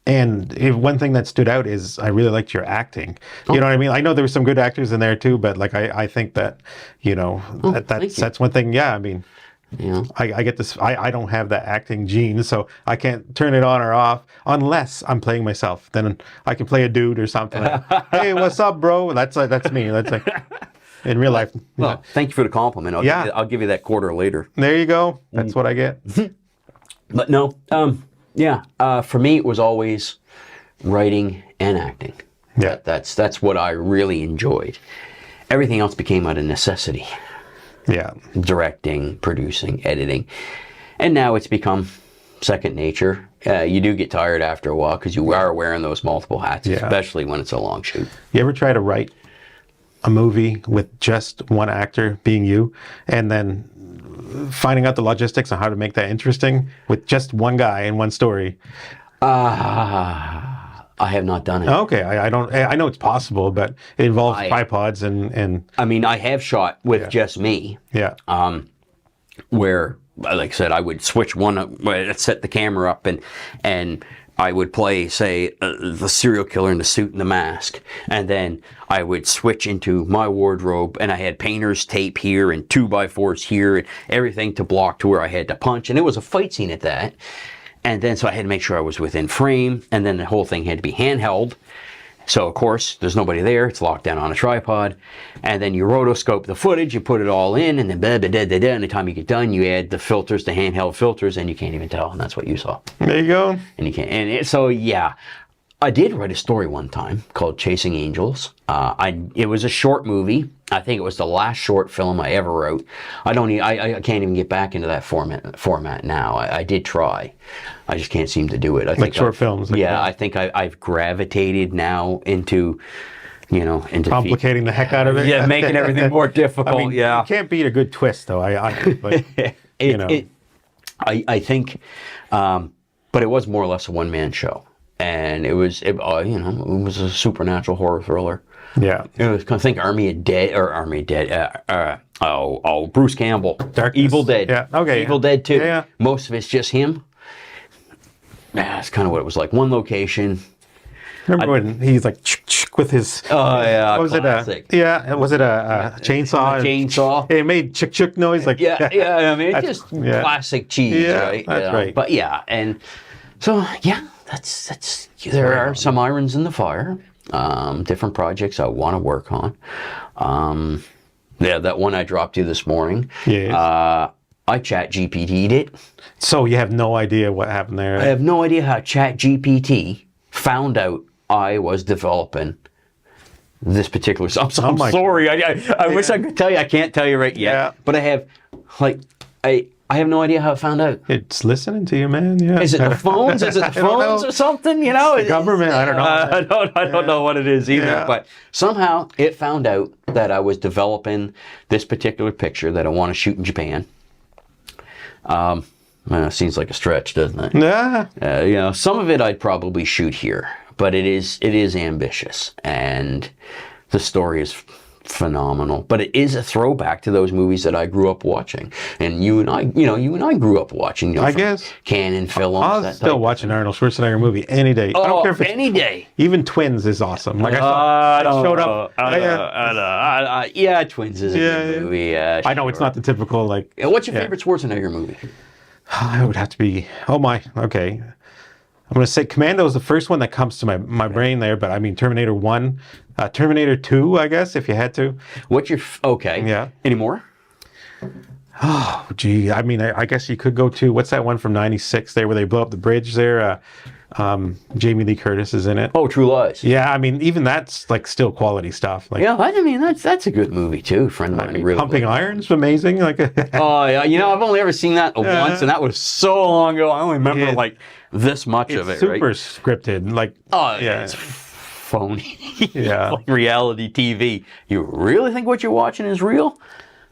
Speaker 1: One thing that stood out is I really liked your acting. You know what I mean? I know there were some good actors in there too, but like I think that, you know, that's one thing. Yeah, I mean,
Speaker 2: Yeah.
Speaker 1: I get this. I don't have that acting gene, so I can't turn it on or off unless I'm playing myself. Then I can play a dude or something. Like, hey, what's up, bro? That's me. That's like in real life.
Speaker 2: Well, thank you for the compliment. I'll give you that quarter later.
Speaker 1: There you go. That's what I get.
Speaker 2: But no, for me it was always writing and acting.
Speaker 1: Yeah.
Speaker 2: That's what I really enjoyed. Everything else became out of necessity.
Speaker 1: Yeah.
Speaker 2: Directing, producing, editing. And now it's become second nature. You do get tired after a while because you are wearing those multiple hats, especially when it's a long shoot.
Speaker 1: You ever try to write a movie with just one actor being you, and then finding out the logistics on how to make that interesting with just one guy and one story?
Speaker 2: I have not done it.
Speaker 1: Okay, I don't. I know it's possible, but it involves tripods and.
Speaker 2: I mean, I have shot with just me.
Speaker 1: Yeah.
Speaker 2: Where, like I said, I would switch set the camera up, and I would play, say, the serial killer in the suit and the mask, and then I would switch into my wardrobe, and I had painter's tape here and 2x4s here and everything to block to where I had to punch, and it was a fight scene at that. And then, so I had to make sure I was within frame, and then the whole thing had to be handheld. So, of course, there's nobody there. It's locked down on a tripod. And then you rotoscope the footage, you put it all in, and then and the time you get done, you add the filters, the handheld filters, and you can't even tell. And that's what you saw.
Speaker 1: There you go.
Speaker 2: And you can't. So, yeah. I did write a story one time called Chasing Angels. It was a short movie. I think it was the last short film I ever wrote. I can't even get back into that format now. I did try. I just can't seem to do it. I think
Speaker 1: short films. Like
Speaker 2: I think I've gravitated now into
Speaker 1: complicating the heck out of it.
Speaker 2: Yeah, making everything more difficult.
Speaker 1: I mean, you can't beat a good twist, though. I
Speaker 2: think, but it was more or less a one-man show. And it was a supernatural horror thriller.
Speaker 1: Yeah.
Speaker 2: It was, I think, Bruce Campbell.
Speaker 1: Darkness.
Speaker 2: Evil Dead.
Speaker 1: Yeah. Okay.
Speaker 2: Evil Dead 2.
Speaker 1: Yeah.
Speaker 2: Most of it's just him. Yeah, that's kind of what it was like. One location,
Speaker 1: Remember when he's like with his?
Speaker 2: Oh yeah,
Speaker 1: What was
Speaker 2: classic.
Speaker 1: it? Was it a chainsaw?
Speaker 2: Chainsaw.
Speaker 1: It made chick noise like.
Speaker 2: Yeah. I mean, it's just
Speaker 1: yeah.
Speaker 2: classic cheese,
Speaker 1: Yeah,
Speaker 2: right?
Speaker 1: that's right.
Speaker 2: But yeah, and so yeah, that's there are some irons in the fire. Different projects I want to work on. Yeah, that one I dropped you this morning.
Speaker 1: Yes.
Speaker 2: I chat GPT'd it.
Speaker 1: So you have no idea what happened there.
Speaker 2: I have no idea how chat GPT found out I was developing this particular. I'm sorry. I wish I could tell you. I can't tell you right yet.
Speaker 1: Yeah.
Speaker 2: But I have, I have no idea how it found out.
Speaker 1: It's listening to you, man. Yeah.
Speaker 2: Is it the phones? Is it the phones or something? You know,
Speaker 1: the government. I don't know.
Speaker 2: I don't know what it is either.
Speaker 1: Yeah.
Speaker 2: But somehow it found out that I was developing this particular picture that I want to shoot in Japan. It seems like a stretch, doesn't it?
Speaker 1: Yeah.
Speaker 2: Some of it I'd probably shoot here, but it is ambitious, and the story is phenomenal. But it is a throwback to those movies that I grew up watching, and you and I grew up watching.
Speaker 1: I guess
Speaker 2: Canon films.
Speaker 1: I was still watching Arnold Schwarzenegger movie any day. I don't care if it's
Speaker 2: any day.
Speaker 1: Even Twins is awesome. Like I showed up.
Speaker 2: Yeah, Twins is a good movie. Yeah,
Speaker 1: I know it's not the typical like.
Speaker 2: What's your favorite Schwarzenegger movie?
Speaker 1: It would have to be. Oh my. Okay. I'm going to say Commando is the first one that comes to my brain there, but I mean Terminator 1, Terminator 2, I guess, if you had to.
Speaker 2: What's your... Okay.
Speaker 1: Yeah.
Speaker 2: Any more?
Speaker 1: Oh, gee. I mean, I guess you could go to... What's that one from 96 there where they blow up the bridge there? Jamie Lee Curtis is in it.
Speaker 2: Oh, True Lies.
Speaker 1: Yeah, I mean, even that's like still quality stuff. Like,
Speaker 2: yeah, I mean, that's a good movie too. Friend of mine really
Speaker 1: Pumping Iron's amazing. Like,
Speaker 2: oh, yeah. I've only ever seen that once, and that was so long ago. I only remember like this much of it,
Speaker 1: super
Speaker 2: right?
Speaker 1: scripted. Like,
Speaker 2: yeah. It's phony.
Speaker 1: Yeah.
Speaker 2: Like reality TV. You really think what you're watching is real?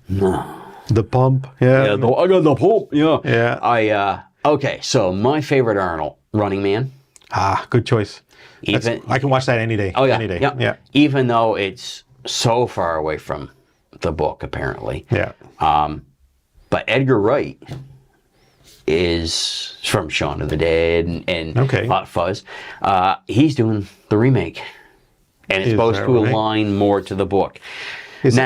Speaker 2: No.
Speaker 1: The pump. Yeah.
Speaker 2: I got the pump. Yeah.
Speaker 1: Yeah.
Speaker 2: Okay, so my favorite Arnold, Running Man.
Speaker 1: Good choice.
Speaker 2: Even
Speaker 1: I can watch that any day.
Speaker 2: Oh yeah,
Speaker 1: any day.
Speaker 2: Yeah. Even though it's so far away from the book, apparently.
Speaker 1: Yeah.
Speaker 2: But Edgar Wright is from Shaun of the Dead and Hot Fuzz. He's doing the remake, and it's supposed to align more to the book.
Speaker 1: Is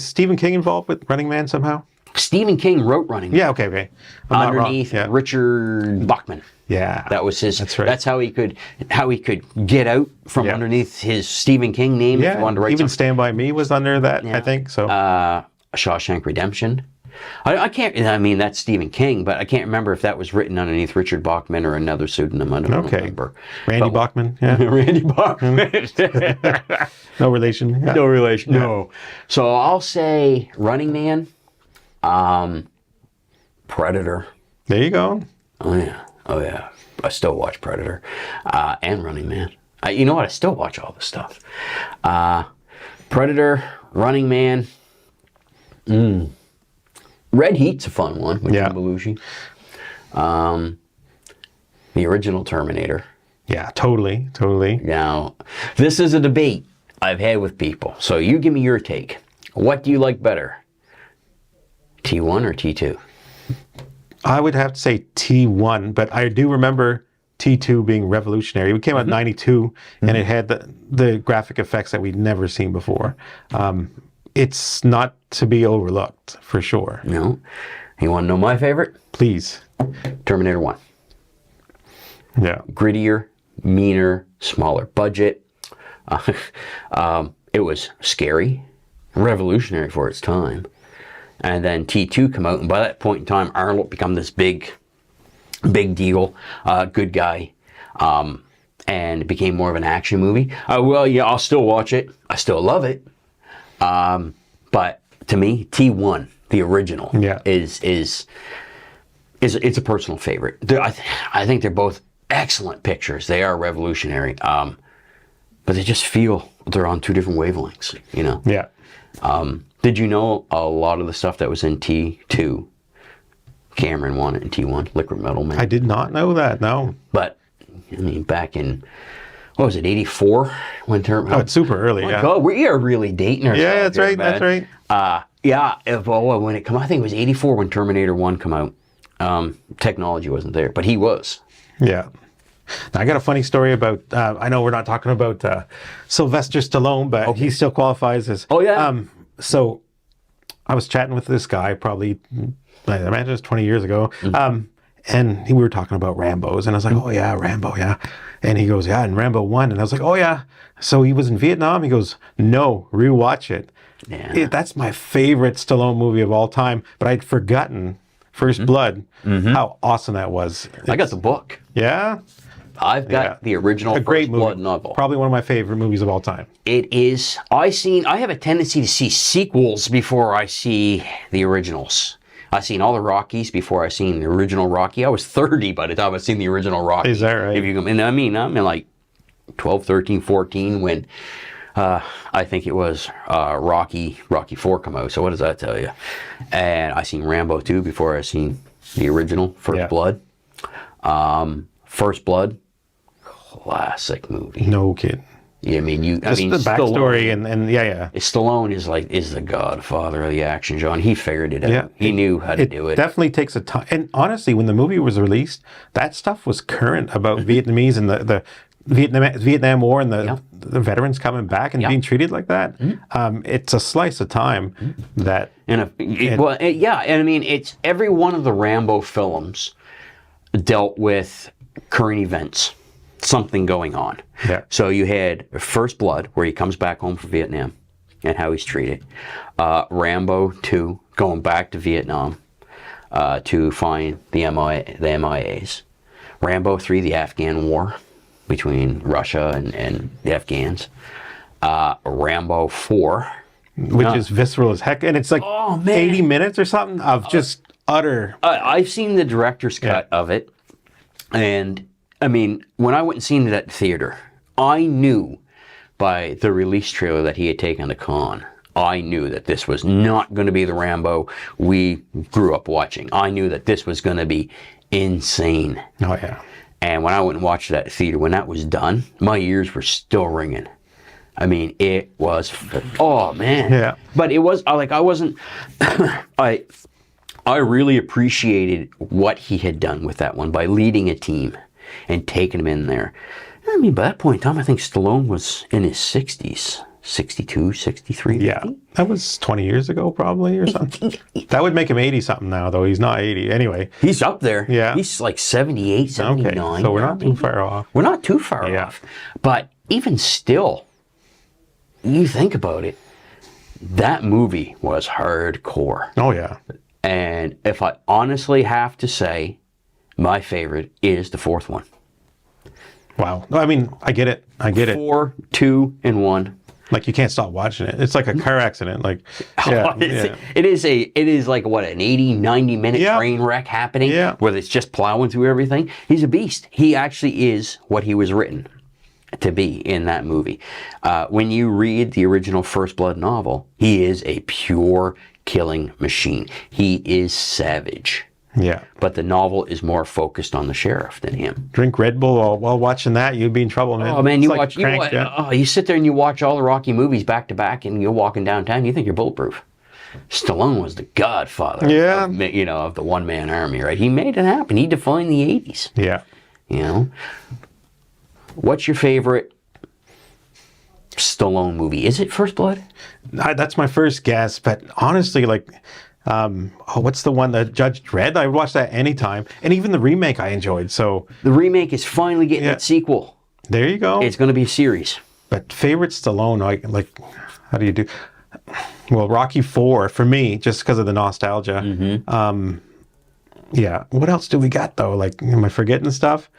Speaker 1: Stephen King involved with Running Man somehow?
Speaker 2: Stephen King wrote Running Man.
Speaker 1: Yeah, okay.
Speaker 2: Underneath Richard Bachman.
Speaker 1: Yeah.
Speaker 2: That was his.
Speaker 1: That's right.
Speaker 2: That's how he could get out from underneath his Stephen King name.
Speaker 1: Yeah.
Speaker 2: If he wanted to write
Speaker 1: even
Speaker 2: something.
Speaker 1: Stand By Me was under that, I think. So.
Speaker 2: Shawshank Redemption. I can't. I mean, that's Stephen King, but I can't remember if that was written underneath Richard Bachman or another pseudonym. I don't remember.
Speaker 1: Randy Bachman. Yeah.
Speaker 2: Randy Bachman.
Speaker 1: No relation. Yeah.
Speaker 2: No relation. Yeah. No. So I'll say Running Man. Predator.
Speaker 1: There you go.
Speaker 2: Oh yeah. I still watch Predator, and Running Man. You know what? I still watch all this stuff. Predator, Running Man. Red Heat's a fun one with Jim Belushi. The original Terminator.
Speaker 1: Yeah, totally.
Speaker 2: Now, this is a debate I've had with people. So you give me your take. What do you like better? T1 or T2?
Speaker 1: I would have to say T1, but I do remember T2 being revolutionary. It came out in 92, and it had the graphic effects that we'd never seen before. It's not to be overlooked, for sure.
Speaker 2: No. You want to know my favorite?
Speaker 1: Please.
Speaker 2: Terminator 1.
Speaker 1: Yeah.
Speaker 2: Grittier, meaner, smaller budget. It was scary, revolutionary for its time. And then T2 come out, and by that point in time, Arnold become this big deal, good guy, and it became more of an action movie. I'll still watch it. I still love it. But to me, T1, the original, is it's a personal favorite. I think they're both excellent pictures. They are revolutionary, but they just feel they're on two different wavelengths. You know.
Speaker 1: Yeah.
Speaker 2: Did you know a lot of the stuff that was in T2, Cameron wanted in T1, Liquid Metal Man?
Speaker 1: I did not know that, no.
Speaker 2: But, I mean, back in, what was it, 84? When
Speaker 1: it's super early, yeah.
Speaker 2: God, we are really dating ourselves.
Speaker 1: Yeah, that's right, that's right.
Speaker 2: When it came out, I think it was 84 when Terminator 1 came out. Technology wasn't there, but he was.
Speaker 1: Yeah. Now, I got a funny story about. I know we're not talking about Sylvester Stallone, but he still qualifies as.
Speaker 2: Oh yeah.
Speaker 1: So, I was chatting with this guy probably, I imagine it was 20 years ago, and we were talking about Rambos, and I was like, "Oh yeah, Rambo, yeah," and he goes, "Yeah," and Rambo 1, and I was like, "Oh yeah." So he was in Vietnam. He goes, "No, rewatch it."
Speaker 2: Yeah.
Speaker 1: That's my favorite Stallone movie of all time, but I'd forgotten First Blood. How awesome that was!
Speaker 2: I got the book.
Speaker 1: Yeah.
Speaker 2: I've got the original
Speaker 1: A great
Speaker 2: First
Speaker 1: movie.
Speaker 2: Blood novel.
Speaker 1: Probably one of my favorite movies of all time.
Speaker 2: It is. I have a tendency to see sequels before I see the originals. I've seen all the Rockies before I seen the original Rocky. I was 30 by the time I seen the original Rocky.
Speaker 1: Is that right?
Speaker 2: If you come, and I mean, I'm in like 12, 13, 14 when I think it was Rocky 4 come out. So what does that tell you? And I seen Rambo 2 before I seen the original First Blood. First Blood, classic movie.
Speaker 1: No kid.
Speaker 2: Yeah, I mean, the
Speaker 1: backstory and yeah.
Speaker 2: Stallone is the godfather of the action genre. He figured it out.
Speaker 1: Yeah,
Speaker 2: he knew how to do it.
Speaker 1: Definitely takes a time. And honestly, when the movie was released, that stuff was current about Vietnamese and the Vietnam War and the veterans coming back and being treated like that. It's a slice of time that.
Speaker 2: And I mean, it's every one of the Rambo films dealt with current events. Something going on.
Speaker 1: Yeah.
Speaker 2: So you had First Blood, where he comes back home from Vietnam and how he's treated. Rambo 2, going back to Vietnam to find the MIAs. Rambo 3, the Afghan War between Russia and the Afghans. Rambo 4.
Speaker 1: Which is visceral as heck. And it's like 80 minutes or something of just utter...
Speaker 2: I've seen the director's cut of it. And... I mean, when I went and seen it at the theater, I knew by the release trailer that he had taken to Con, I knew that this was not going to be the Rambo we grew up watching. I knew that this was going to be insane.
Speaker 1: Oh, yeah.
Speaker 2: And when I went and watched it at the theater, when that was done, my ears were still ringing. I mean, it was, oh, man.
Speaker 1: Yeah.
Speaker 2: But it was, I wasn't, I really appreciated what he had done with that one by leading a team and taking him in there. I mean, by that point in time, I think Stallone was in his 60s. 62, 63.
Speaker 1: Yeah. That was 20 years ago, probably, or something. That would make him 80-something now, though. He's not 80. Anyway.
Speaker 2: He's up there.
Speaker 1: Yeah.
Speaker 2: He's like 78, 79.
Speaker 1: Okay. So we're not too far off.
Speaker 2: We're not too far off. But even still, you think about it, that movie was hardcore.
Speaker 1: Oh, yeah.
Speaker 2: And if I honestly have to say, my favorite is the fourth one.
Speaker 1: Wow. I mean, I get it.
Speaker 2: 4, 2, and 1.
Speaker 1: Like, you can't stop watching it. It's like a car accident. Like,
Speaker 2: It is like, what, an 80, 90-minute train wreck happening where it's just plowing through everything. He's a beast. He actually is what he was written to be in that movie. When you read the original First Blood novel, he is a pure killing machine. He is savage.
Speaker 1: Yeah.
Speaker 2: But the novel is more focused on the sheriff than him.
Speaker 1: Drink Red Bull while watching that, you'd be in trouble, man.
Speaker 2: Oh, man,
Speaker 1: you
Speaker 2: sit there and you watch all the Rocky movies back to back and you're walking downtown, you think you're bulletproof. Stallone was the godfather of the one-man army, right? He made it happen. He defined the 80s.
Speaker 1: Yeah.
Speaker 2: You know? What's your favorite Stallone movie? Is it First Blood?
Speaker 1: That's my first guess, but honestly, like... what's the one, the Judge Dredd? I would watch that anytime. And even the remake I enjoyed, so...
Speaker 2: The remake is finally getting its sequel.
Speaker 1: There you go.
Speaker 2: It's going to be a series.
Speaker 1: But favorite Stallone, how do you do... Well, Rocky 4, for me, just because of the nostalgia. Yeah. What else do we got, though? Like, am I forgetting stuff?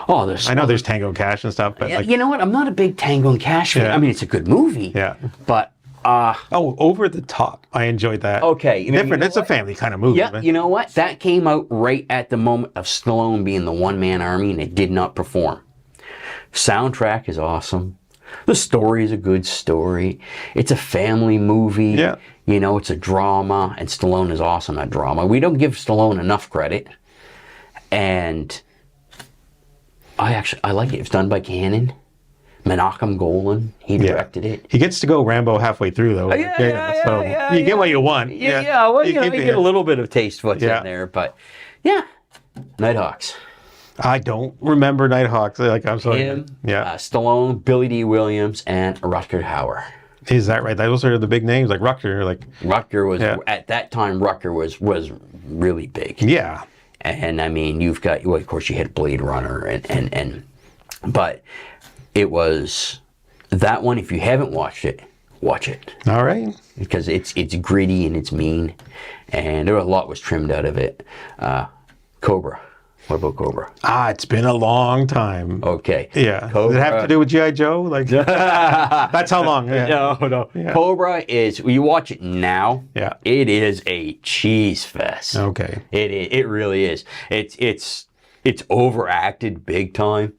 Speaker 2: Oh,
Speaker 1: I know there's Tango and Cash and stuff, but...
Speaker 2: you know what? I'm not a big Tango and Cash fan. I mean, it's a good movie.
Speaker 1: Yeah.
Speaker 2: But...
Speaker 1: Over the Top. I enjoyed that.
Speaker 2: Okay.
Speaker 1: Different. It's a family kind of movie.
Speaker 2: Yeah, you know what? That came out right at the moment of Stallone being the one-man army, and it did not perform. Soundtrack is awesome. The story is a good story. It's a family movie.
Speaker 1: Yeah.
Speaker 2: You know, it's a drama, and Stallone is awesome at drama. We don't give Stallone enough credit. And I like it. It's done by Cannon. Menachem Golan, he directed it.
Speaker 1: He gets to go Rambo halfway through, though. You get what you want.
Speaker 2: You get a little bit of taste what's in there, but yeah. Nighthawks.
Speaker 1: I don't remember Nighthawks. Like, I'm sorry.
Speaker 2: Him,
Speaker 1: Yeah.
Speaker 2: Stallone, Billy D. Williams, and Rutger Hauer.
Speaker 1: Is that right? Those are the big names, like Rutger. Like,
Speaker 2: Rutger was,
Speaker 1: Yeah.
Speaker 2: at that time, Rutger was really big.
Speaker 1: yeah.
Speaker 2: And I mean, you've got, well, of course, you had Blade Runner, but it was that one. If you haven't watched it, watch it.
Speaker 1: All right.
Speaker 2: Because it's gritty and it's mean, and a lot was trimmed out of it. Cobra. What about Cobra?
Speaker 1: It's been a long time.
Speaker 2: Okay.
Speaker 1: Yeah.
Speaker 2: Cobra.
Speaker 1: Does it have to do with G.I. Joe? Like, that's how long. Yeah.
Speaker 2: No.
Speaker 1: Yeah.
Speaker 2: Cobra is, you watch it now.
Speaker 1: Yeah.
Speaker 2: It is a cheese fest.
Speaker 1: Okay.
Speaker 2: It really is. It's overacted big time.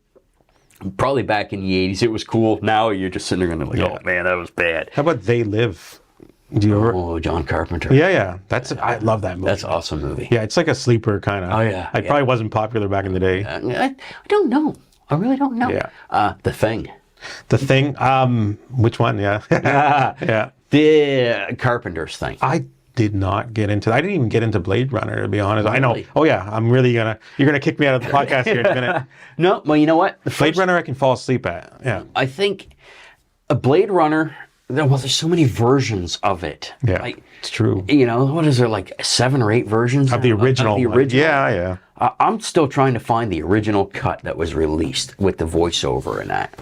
Speaker 2: Probably back in the 80s, it was cool. Now you're just sitting there going like,
Speaker 1: Yeah.
Speaker 2: oh man, that was bad.
Speaker 1: How about They Live? Do you ever?
Speaker 2: Oh, John Carpenter.
Speaker 1: Yeah. I love that movie.
Speaker 2: That's an awesome movie.
Speaker 1: Yeah, it's like a sleeper kind of.
Speaker 2: Oh, yeah,
Speaker 1: It probably wasn't popular back in the day.
Speaker 2: I don't know. I really don't know.
Speaker 1: Yeah.
Speaker 2: The Thing.
Speaker 1: The Thing. Which one? Yeah. Yeah.
Speaker 2: The Carpenter's Thing.
Speaker 1: I did not get into. I didn't even get into Blade Runner, to be honest. I know.
Speaker 2: Really?
Speaker 1: Oh yeah, I'm really gonna. You're gonna kick me out of the podcast here in a minute.
Speaker 2: No, well, you know what?
Speaker 1: Blade Runner, I can fall asleep at. Yeah.
Speaker 2: I think a Blade Runner. Well, there's so many versions of it.
Speaker 1: Yeah.
Speaker 2: Like,
Speaker 1: it's true.
Speaker 2: you know, what is there, like 7 or 8 versions
Speaker 1: Of the original.
Speaker 2: Of the
Speaker 1: one.
Speaker 2: original.
Speaker 1: Yeah.
Speaker 2: I'm still trying to find the original cut that was released with the voiceover and that.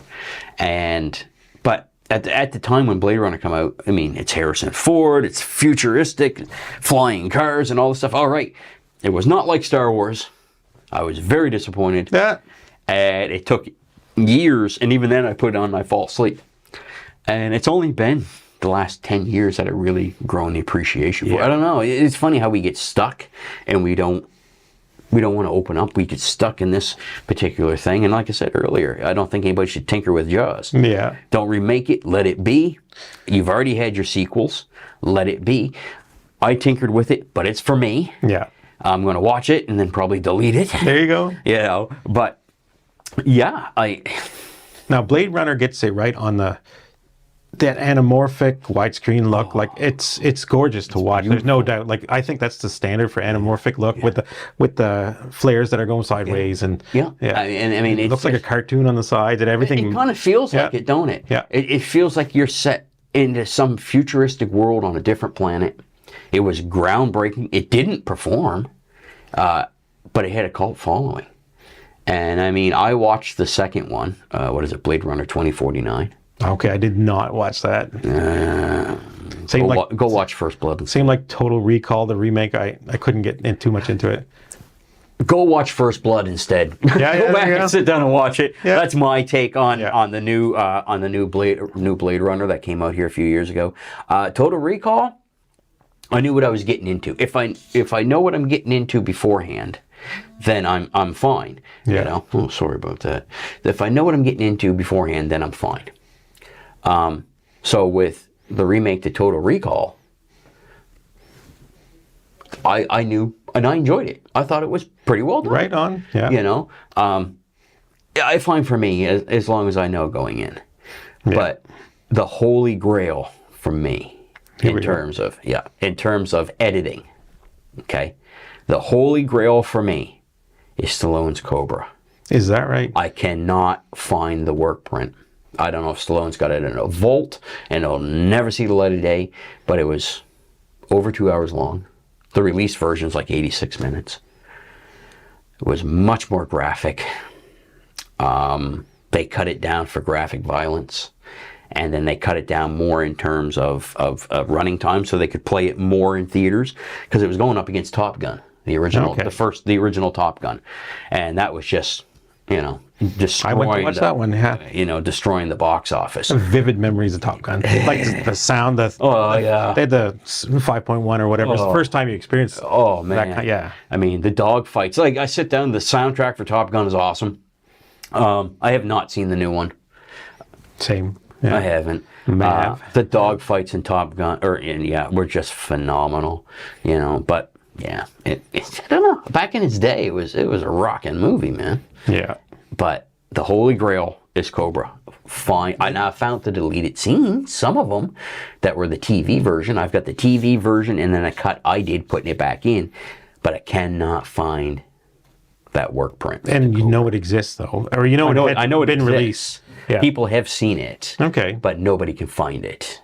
Speaker 2: But at the time when Blade Runner came out, I mean, it's Harrison Ford, it's futuristic, flying cars and all this stuff. All right, it was not like Star Wars. I was very disappointed.
Speaker 1: Yeah.
Speaker 2: And it took years, and even then I put it on and I fall asleep. And it's only been the last 10 years that I've really grown the appreciation for it.
Speaker 1: Yeah.
Speaker 2: I don't know. It's funny how we get stuck and we don't want to open up. We get stuck in this particular thing. And like I said earlier, I don't think anybody should tinker with Jaws.
Speaker 1: Yeah.
Speaker 2: Don't remake it. Let it be. You've already had your sequels. Let it be. I tinkered with it, but it's for me.
Speaker 1: Yeah.
Speaker 2: I'm going to watch it and then probably delete it.
Speaker 1: There you go.
Speaker 2: You know, but yeah,
Speaker 1: Now Blade Runner gets it right on that anamorphic widescreen look. Like it's gorgeous to watch. There's no doubt. Like I think that's the standard for anamorphic look with the flares that are going sideways and
Speaker 2: And I mean,
Speaker 1: it looks like a cartoon on the sides and everything.
Speaker 2: It kind of feels like it, don't it?
Speaker 1: Yeah.
Speaker 2: It feels like you're set into some futuristic world on a different planet. It was groundbreaking. It didn't perform, but it had a cult following. And I mean, I watched the second one. What is it? Blade Runner 2049.
Speaker 1: Okay, I did not watch that.
Speaker 2: Go watch First Blood.
Speaker 1: Seemed like Total Recall, the remake. I couldn't get too much into it.
Speaker 2: Go watch First Blood instead.
Speaker 1: Yeah,
Speaker 2: Go back and sit down and watch it.
Speaker 1: Yeah.
Speaker 2: That's my take on the new Blade Runner that came out here a few years ago. Total Recall, I knew what I was getting into. If I know what I'm getting into beforehand, then I'm fine.
Speaker 1: Yeah.
Speaker 2: You know. Oh, sorry about that. If I know what I'm getting into beforehand, then I'm fine. So with the remake to Total Recall, I knew and I enjoyed it. I thought it was pretty well done.
Speaker 1: Right on. Yeah.
Speaker 2: You know, I find for me as long as I know going in, but the holy grail for me in terms of editing, okay, the holy grail for me is Stallone's Cobra.
Speaker 1: Is that right?
Speaker 2: I cannot find the work print. I don't know if Stallone's got it in a vault and it'll never see the light of day, but it was over 2 hours long. The release version is like 86 minutes. It was much more graphic. They cut it down for graphic violence, and then they cut it down more in terms of running time so they could play it more in theaters because it was going up against Top Gun, the original, the original Top Gun, and that was just, you know, destroying.
Speaker 1: I went to watch that one. Yeah.
Speaker 2: You know, destroying the box office.
Speaker 1: Vivid memories of Top Gun. Like the sound. They had the 5.1 or whatever. It's the first time you experienced.
Speaker 2: Oh man.
Speaker 1: Yeah.
Speaker 2: I mean, the dog fights. Like I sit down. The soundtrack for Top Gun is awesome. I have not seen the new one.
Speaker 1: Same. Yeah.
Speaker 2: I haven't. The dog fights in Top Gun, were just phenomenal. You know, but yeah, I don't know. Back in its day, it was a rocking movie, man.
Speaker 1: Yeah.
Speaker 2: But the holy grail is Cobra. Fine. I now found the deleted scenes, some of them, that were the TV version. I've got the TV version and then a cut I did putting it back in. But I cannot find that work print.
Speaker 1: And you know it exists, though. Or you know it had been released. Yeah.
Speaker 2: People have seen it.
Speaker 1: Okay.
Speaker 2: But nobody can find it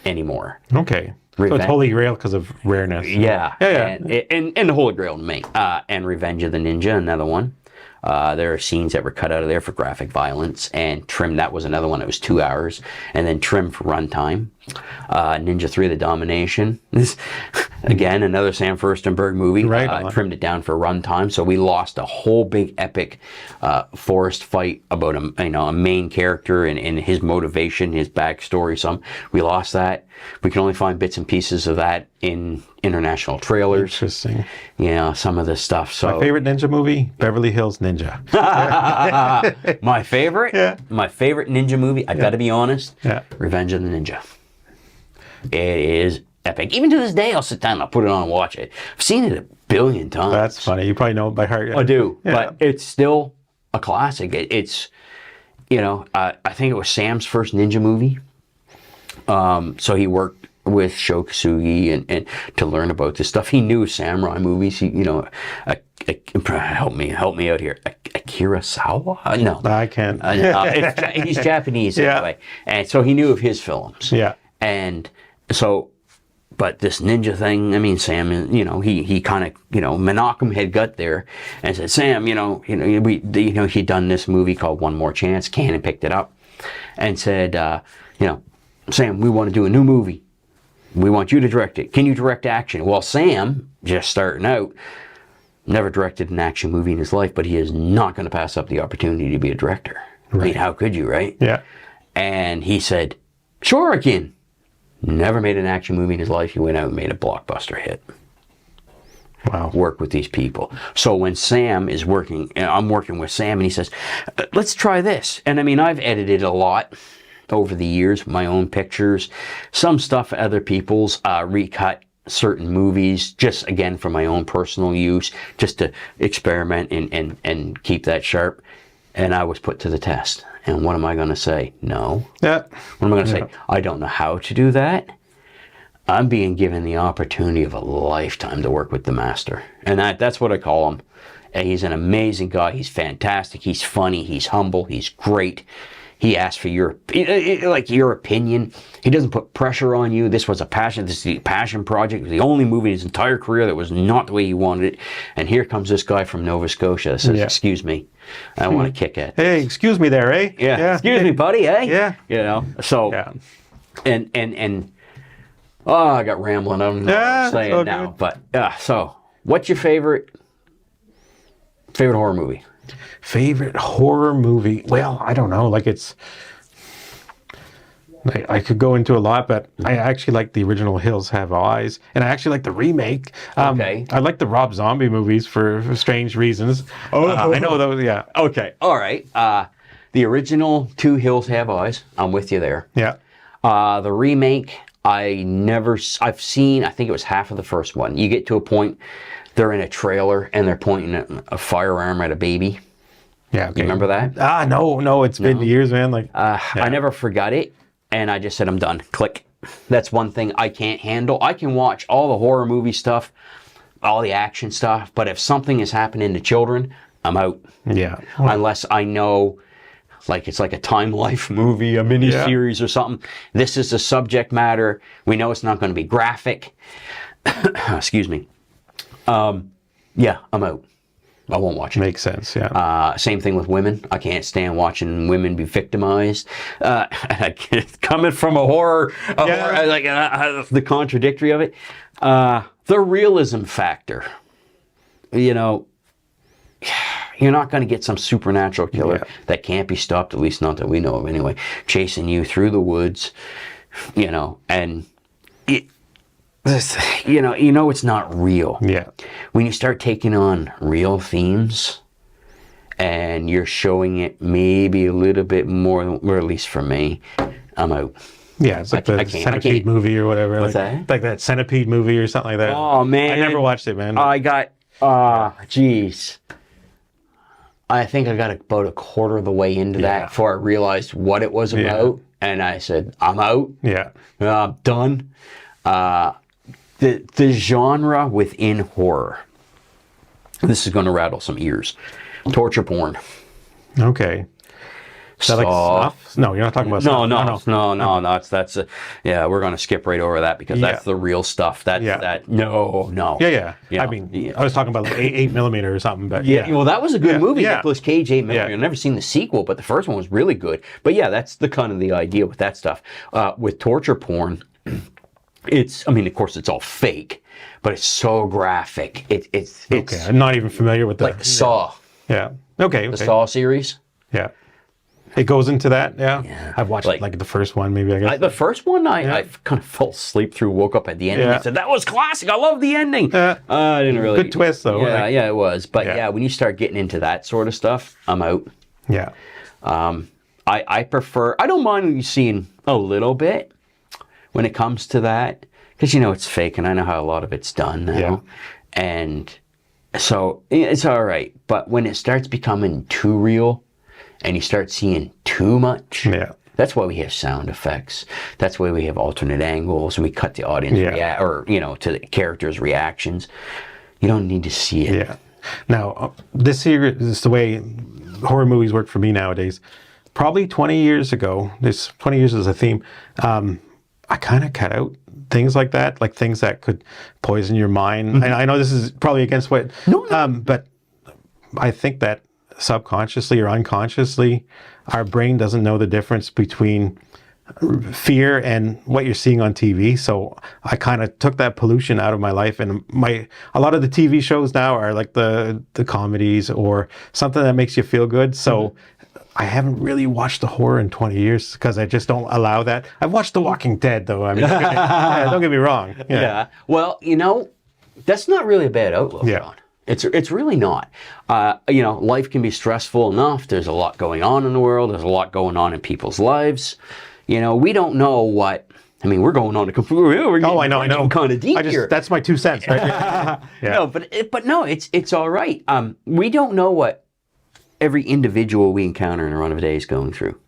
Speaker 2: anymore.
Speaker 1: Okay. So it's Holy Grail because of rareness.
Speaker 2: Yeah.
Speaker 1: Yeah.
Speaker 2: And the Holy Grail to me. And Revenge of the Ninja, another one. There are scenes that were cut out of there for graphic violence and trimmed. That was another one that was 2 hours and then trimmed for runtime. Ninja 3: The Domination. This, again, another Sam Firstenberg movie.
Speaker 1: Right.
Speaker 2: Trimmed it down for runtime. So we lost a whole big epic forest fight about a main character and his motivation, his backstory. We lost that. We can only find bits and pieces of that in international trailers.
Speaker 1: Interesting.
Speaker 2: Some of this stuff. So
Speaker 1: my favorite ninja movie, Beverly Hills Ninja.
Speaker 2: My favorite?
Speaker 1: Yeah.
Speaker 2: My favorite ninja movie, I gotta be honest, Revenge of the Ninja. It is epic. Even to this day, I'll sit down and I'll put it on and watch it. I've seen it a billion times.
Speaker 1: That's funny. You probably know it by heart.
Speaker 2: I do, but it's still a classic. It's, I think it was Sam's first ninja movie. So he worked with Sho Kosugi and to learn about this stuff. He knew samurai movies. He, help me out here. Akira Sawa? No,
Speaker 1: I can't.
Speaker 2: He's Japanese anyway, and so he knew of his films.
Speaker 1: Yeah,
Speaker 2: and so. But this ninja thing, I mean, Sam, he kind of, Menachem had got there and said, Sam, he'd done this movie called One More Chance. Cannon picked it up and said, Sam, we want to do a new movie. We want you to direct it. Can you direct action? Well, Sam, just starting out, never directed an action movie in his life, but he is not going to pass up the opportunity to be a director. Right. I mean, how could you, right?
Speaker 1: Yeah.
Speaker 2: And he said, sure, I can. Never made an action movie in his life. He went out and made a blockbuster hit.
Speaker 1: Wow.
Speaker 2: Work with these people. So when Sam is working, I'm working with Sam, and he says, let's try this. And I mean, I've edited a lot over the years, my own pictures, some stuff other people's, recut certain movies, just again for my own personal use, just to experiment and keep that sharp. And I was put to the test. And what am I going to say? No.
Speaker 1: Yeah.
Speaker 2: What am I going to say? I don't know how to do that. I'm being given the opportunity of a lifetime to work with the master. And that's what I call him. And he's an amazing guy. He's fantastic. He's funny. He's humble. He's great. He asks for your opinion. He doesn't put pressure on you. This was a passion. This is the passion project. It was the only movie in his entire career that was not the way he wanted it. And here comes this guy from Nova Scotia that says, excuse me, I want to kick it.
Speaker 1: Hey, excuse me there, eh?
Speaker 2: Yeah. Excuse me, buddy, eh?
Speaker 1: Yeah.
Speaker 2: So, and I got rambling. I'm not saying it now. Good. But, so, what's your favorite horror movie?
Speaker 1: Favorite horror movie? Well, I don't know. I could go into a lot, but I actually like the original Hills Have Eyes, and I actually like the remake.
Speaker 2: Okay.
Speaker 1: I like the Rob Zombie movies for strange reasons. I know those. Yeah.
Speaker 2: Okay. All right. The original two Hills Have Eyes. I'm with you there.
Speaker 1: Yeah.
Speaker 2: The remake, I've seen. I think it was half of the first one. You get to a point, they're in a trailer and they're pointing a firearm at a baby.
Speaker 1: Yeah. Okay.
Speaker 2: You remember that?
Speaker 1: No. It's been years, man.
Speaker 2: I never forgot it, and I just said, I'm done. Click. That's one thing I can't handle. I can watch all the horror movie stuff, all the action stuff, but if something is happening to children, I'm out.
Speaker 1: Yeah.
Speaker 2: Unless I know, it's like a Time Life movie, a miniseries or something. This is the subject matter. We know it's not going to be graphic. Excuse me. I'm out. I won't watch it.
Speaker 1: Makes sense, yeah.
Speaker 2: Same thing with women. I can't stand watching women be victimized. Coming from a horror, the contradictory of it. The realism factor. You're not going to get some supernatural killer that can't be stopped, at least not that we know of anyway, chasing you through the woods, and it's not real.
Speaker 1: Yeah.
Speaker 2: When you start taking on real themes and you're showing it maybe a little bit more, or at least for me, I'm out.
Speaker 1: Yeah, it's like the Centipede movie or whatever.
Speaker 2: What's that?
Speaker 1: Like that Centipede movie or something like that.
Speaker 2: Oh, man.
Speaker 1: I never watched it, man.
Speaker 2: I got, geez. I think I got about a quarter of the way into that before I realized what it was about. And I said, I'm out.
Speaker 1: Yeah.
Speaker 2: I'm done. The genre within horror This is going to rattle some ears. Torture porn.
Speaker 1: Okay. Is that like snuff? No, you're not talking about
Speaker 2: No,
Speaker 1: snuff.
Speaker 2: no. That's yeah. We're going to skip right over that because that's the real stuff. That no.
Speaker 1: Yeah.
Speaker 2: You know,
Speaker 1: I mean, I was talking about like 8mm or something, but
Speaker 2: Well, that was a good movie.
Speaker 1: Yeah.
Speaker 2: Nicolas Cage, 8mm.
Speaker 1: Yeah.
Speaker 2: I've never seen the sequel, but the first one was really good. But yeah, that's the kind of the idea with that stuff. With torture porn, I mean, of course, it's all fake, but it's so graphic. It's
Speaker 1: okay. I'm not even familiar with that.
Speaker 2: like Saw.
Speaker 1: Yeah. Okay.
Speaker 2: The Saw series.
Speaker 1: Yeah. It goes into that, yeah. I've watched like the first one, maybe I guess.
Speaker 2: The first one, I kind of fell asleep through, woke up at the end, and I said, that was classic. I love the ending. I didn't really.
Speaker 1: Good twist, though.
Speaker 2: Yeah, it was. But yeah, when you start getting into that sort of stuff, I'm out.
Speaker 1: Yeah.
Speaker 2: I prefer, I don't mind seeing a little bit when it comes to that, because, it's fake, and I know how a lot of it's done now.
Speaker 1: Yeah.
Speaker 2: And so it's all right. But when it starts becoming too real, and you start seeing too much.
Speaker 1: Yeah.
Speaker 2: That's why we have sound effects. That's why we have alternate angles, and we cut the audience to the characters' reactions. You don't need to see it.
Speaker 1: Yeah. Now, this here is the way horror movies work for me nowadays. Probably 20 years ago, this 20 years as a theme, I kind of cut out things like that, like things that could poison your mind. Mm-hmm. I know this is probably against what, but I think that subconsciously or unconsciously, our brain doesn't know the difference between fear and what you're seeing on TV. So I kind of took that pollution out of my life, and a lot of the TV shows now are like the comedies or something that makes you feel good. So I haven't really watched the horror in 20 years because I just don't allow that. I've watched The Walking Dead, though. I mean, don't get me wrong.
Speaker 2: Yeah. Well, that's not really a bad outlook, Ron. It's really not. Life can be stressful enough. There's a lot going on in the world. There's a lot going on in people's lives. We don't know what. I mean, we're going on a computer.
Speaker 1: I know.
Speaker 2: Kind of deep here.
Speaker 1: That's my 2 cents, right?
Speaker 2: No, but no, it's all right. We don't know what every individual we encounter in a run of a day is going through.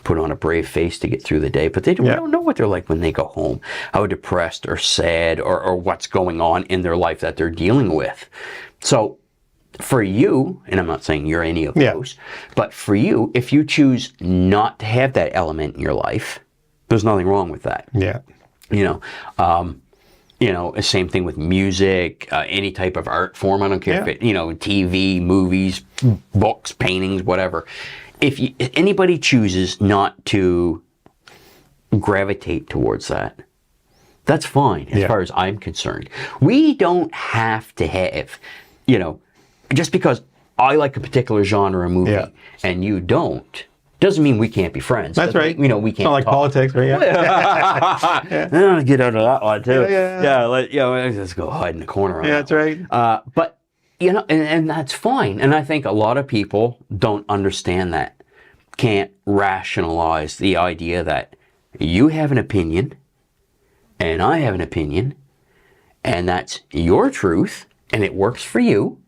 Speaker 2: Put on a brave face to get through the day, but we don't know what they're like when they go home, how depressed or sad or what's going on in their life that they're dealing with. So for you, and I'm not saying you're any of those, but for you, if you choose not to have that element in your life, there's nothing wrong with that.
Speaker 1: Yeah.
Speaker 2: Same thing with music, any type of art form. I don't care if it, TV, movies, books, paintings, whatever. If anybody chooses not to gravitate towards that, that's fine as far as I'm concerned. We don't have to have, just because I like a particular genre of movie and you don't, doesn't mean we can't be friends.
Speaker 1: That's right.
Speaker 2: We can't.
Speaker 1: It's not like politics, right?
Speaker 2: Yeah. Get out of that one too. Let's go hide in the corner.
Speaker 1: That's right.
Speaker 2: But and that's fine. And I think a lot of people don't understand that, can't rationalize the idea that you have an opinion and I have an opinion, and that's your truth and it works for you.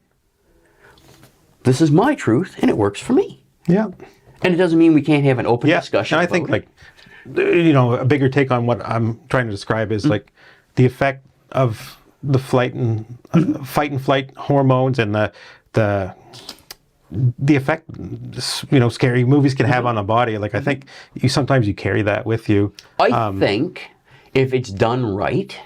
Speaker 2: This is my truth and it works for me.
Speaker 1: Yeah.
Speaker 2: And it doesn't mean we can't have an open discussion.
Speaker 1: And I think a bigger take on what I'm trying to describe is like the effect of the fight and flight hormones and the effect scary movies can have on a body. Like I think sometimes you carry that with you.
Speaker 2: I think if it's done right,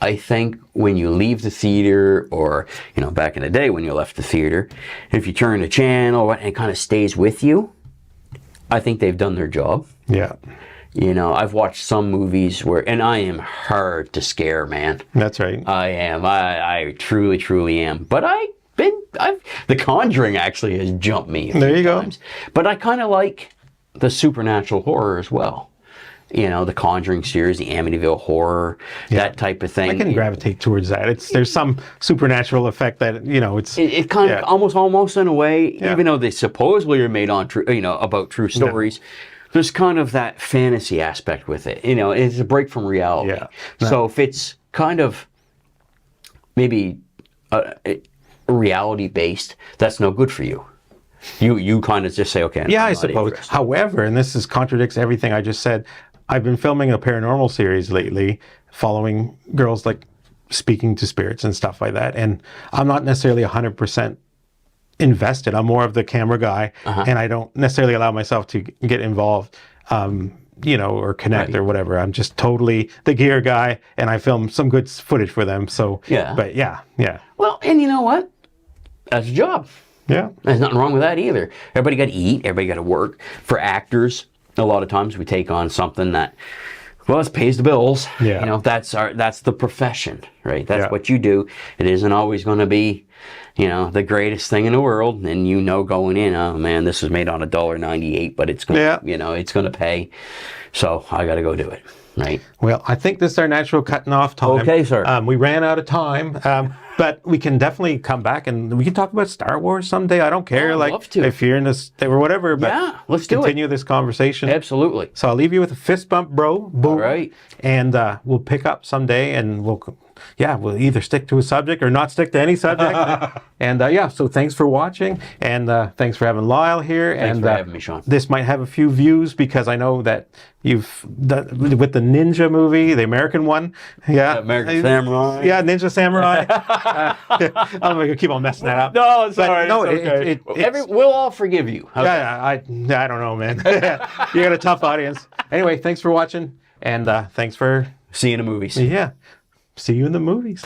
Speaker 2: I think when you leave the theater, or back in the day when you left the theater, if you turn the channel and it kind of stays with you, I think they've done their job.
Speaker 1: Yeah.
Speaker 2: I've watched some movies and I am hard to scare, man.
Speaker 1: That's right.
Speaker 2: I am. I truly, truly am. But The Conjuring actually has jumped me a few times. But I kind of like the supernatural horror as well. The Conjuring series, the Amityville Horror, that type of thing.
Speaker 1: I can gravitate towards that. There's some supernatural effect that
Speaker 2: It kind of almost in a way, even though they supposedly are made on true, about true stories. There's kind of that fantasy aspect with it. It's a break from reality.
Speaker 1: Yeah.
Speaker 2: So if it's kind of maybe reality based, that's no good for you. You kind of just say, okay.
Speaker 1: Yeah, I suppose. However, and this contradicts everything I just said. I've been filming a paranormal series lately, following girls like speaking to spirits and stuff like that. And I'm not necessarily 100% invested. I'm more of the camera guy, and I don't necessarily allow myself to get involved, or connect or whatever. I'm just totally the gear guy, and I film some good footage for them. So, but yeah.
Speaker 2: Well, and you know what? That's a job.
Speaker 1: Yeah.
Speaker 2: There's nothing wrong with that either. Everybody got to eat. Everybody got to work. For actors, a lot of times we take on something that, well, it pays the bills.
Speaker 1: Yeah.
Speaker 2: That's the profession, right? That's what you do. It isn't always going to be, the greatest thing in the world. And going in, oh man, this was made on $1.98, but it's going to, it's going to pay. So I got to go do it. Right.
Speaker 1: Well, I think this is our natural cutting off time.
Speaker 2: Okay, sir.
Speaker 1: We ran out of time, but we can definitely come back and we can talk about Star Wars someday. I don't care,
Speaker 2: I'd love to.
Speaker 1: if you're in this or whatever. But
Speaker 2: let's do it.
Speaker 1: Continue this conversation.
Speaker 2: Absolutely.
Speaker 1: So I'll leave you with a fist bump, bro. Boom.
Speaker 2: All right.
Speaker 1: And we'll pick up someday, and we'll either stick to a subject or not stick to any subject. And so thanks for watching, and thanks for having Lyle here.
Speaker 2: Thanks for having me, Shawn.
Speaker 1: This might have a few views because I know that you've done with the Ninja movie, the American one. Yeah.
Speaker 2: American Samurai.
Speaker 1: Yeah, Ninja Samurai. I'm going to keep on messing that up.
Speaker 2: No, it's all right.
Speaker 1: No,
Speaker 2: it's okay. We'll all forgive you. Okay.
Speaker 1: I don't know, man. You got a tough audience. Anyway, thanks for watching, and thanks for...
Speaker 2: See you in the movies.
Speaker 1: Yeah. See you in the movies.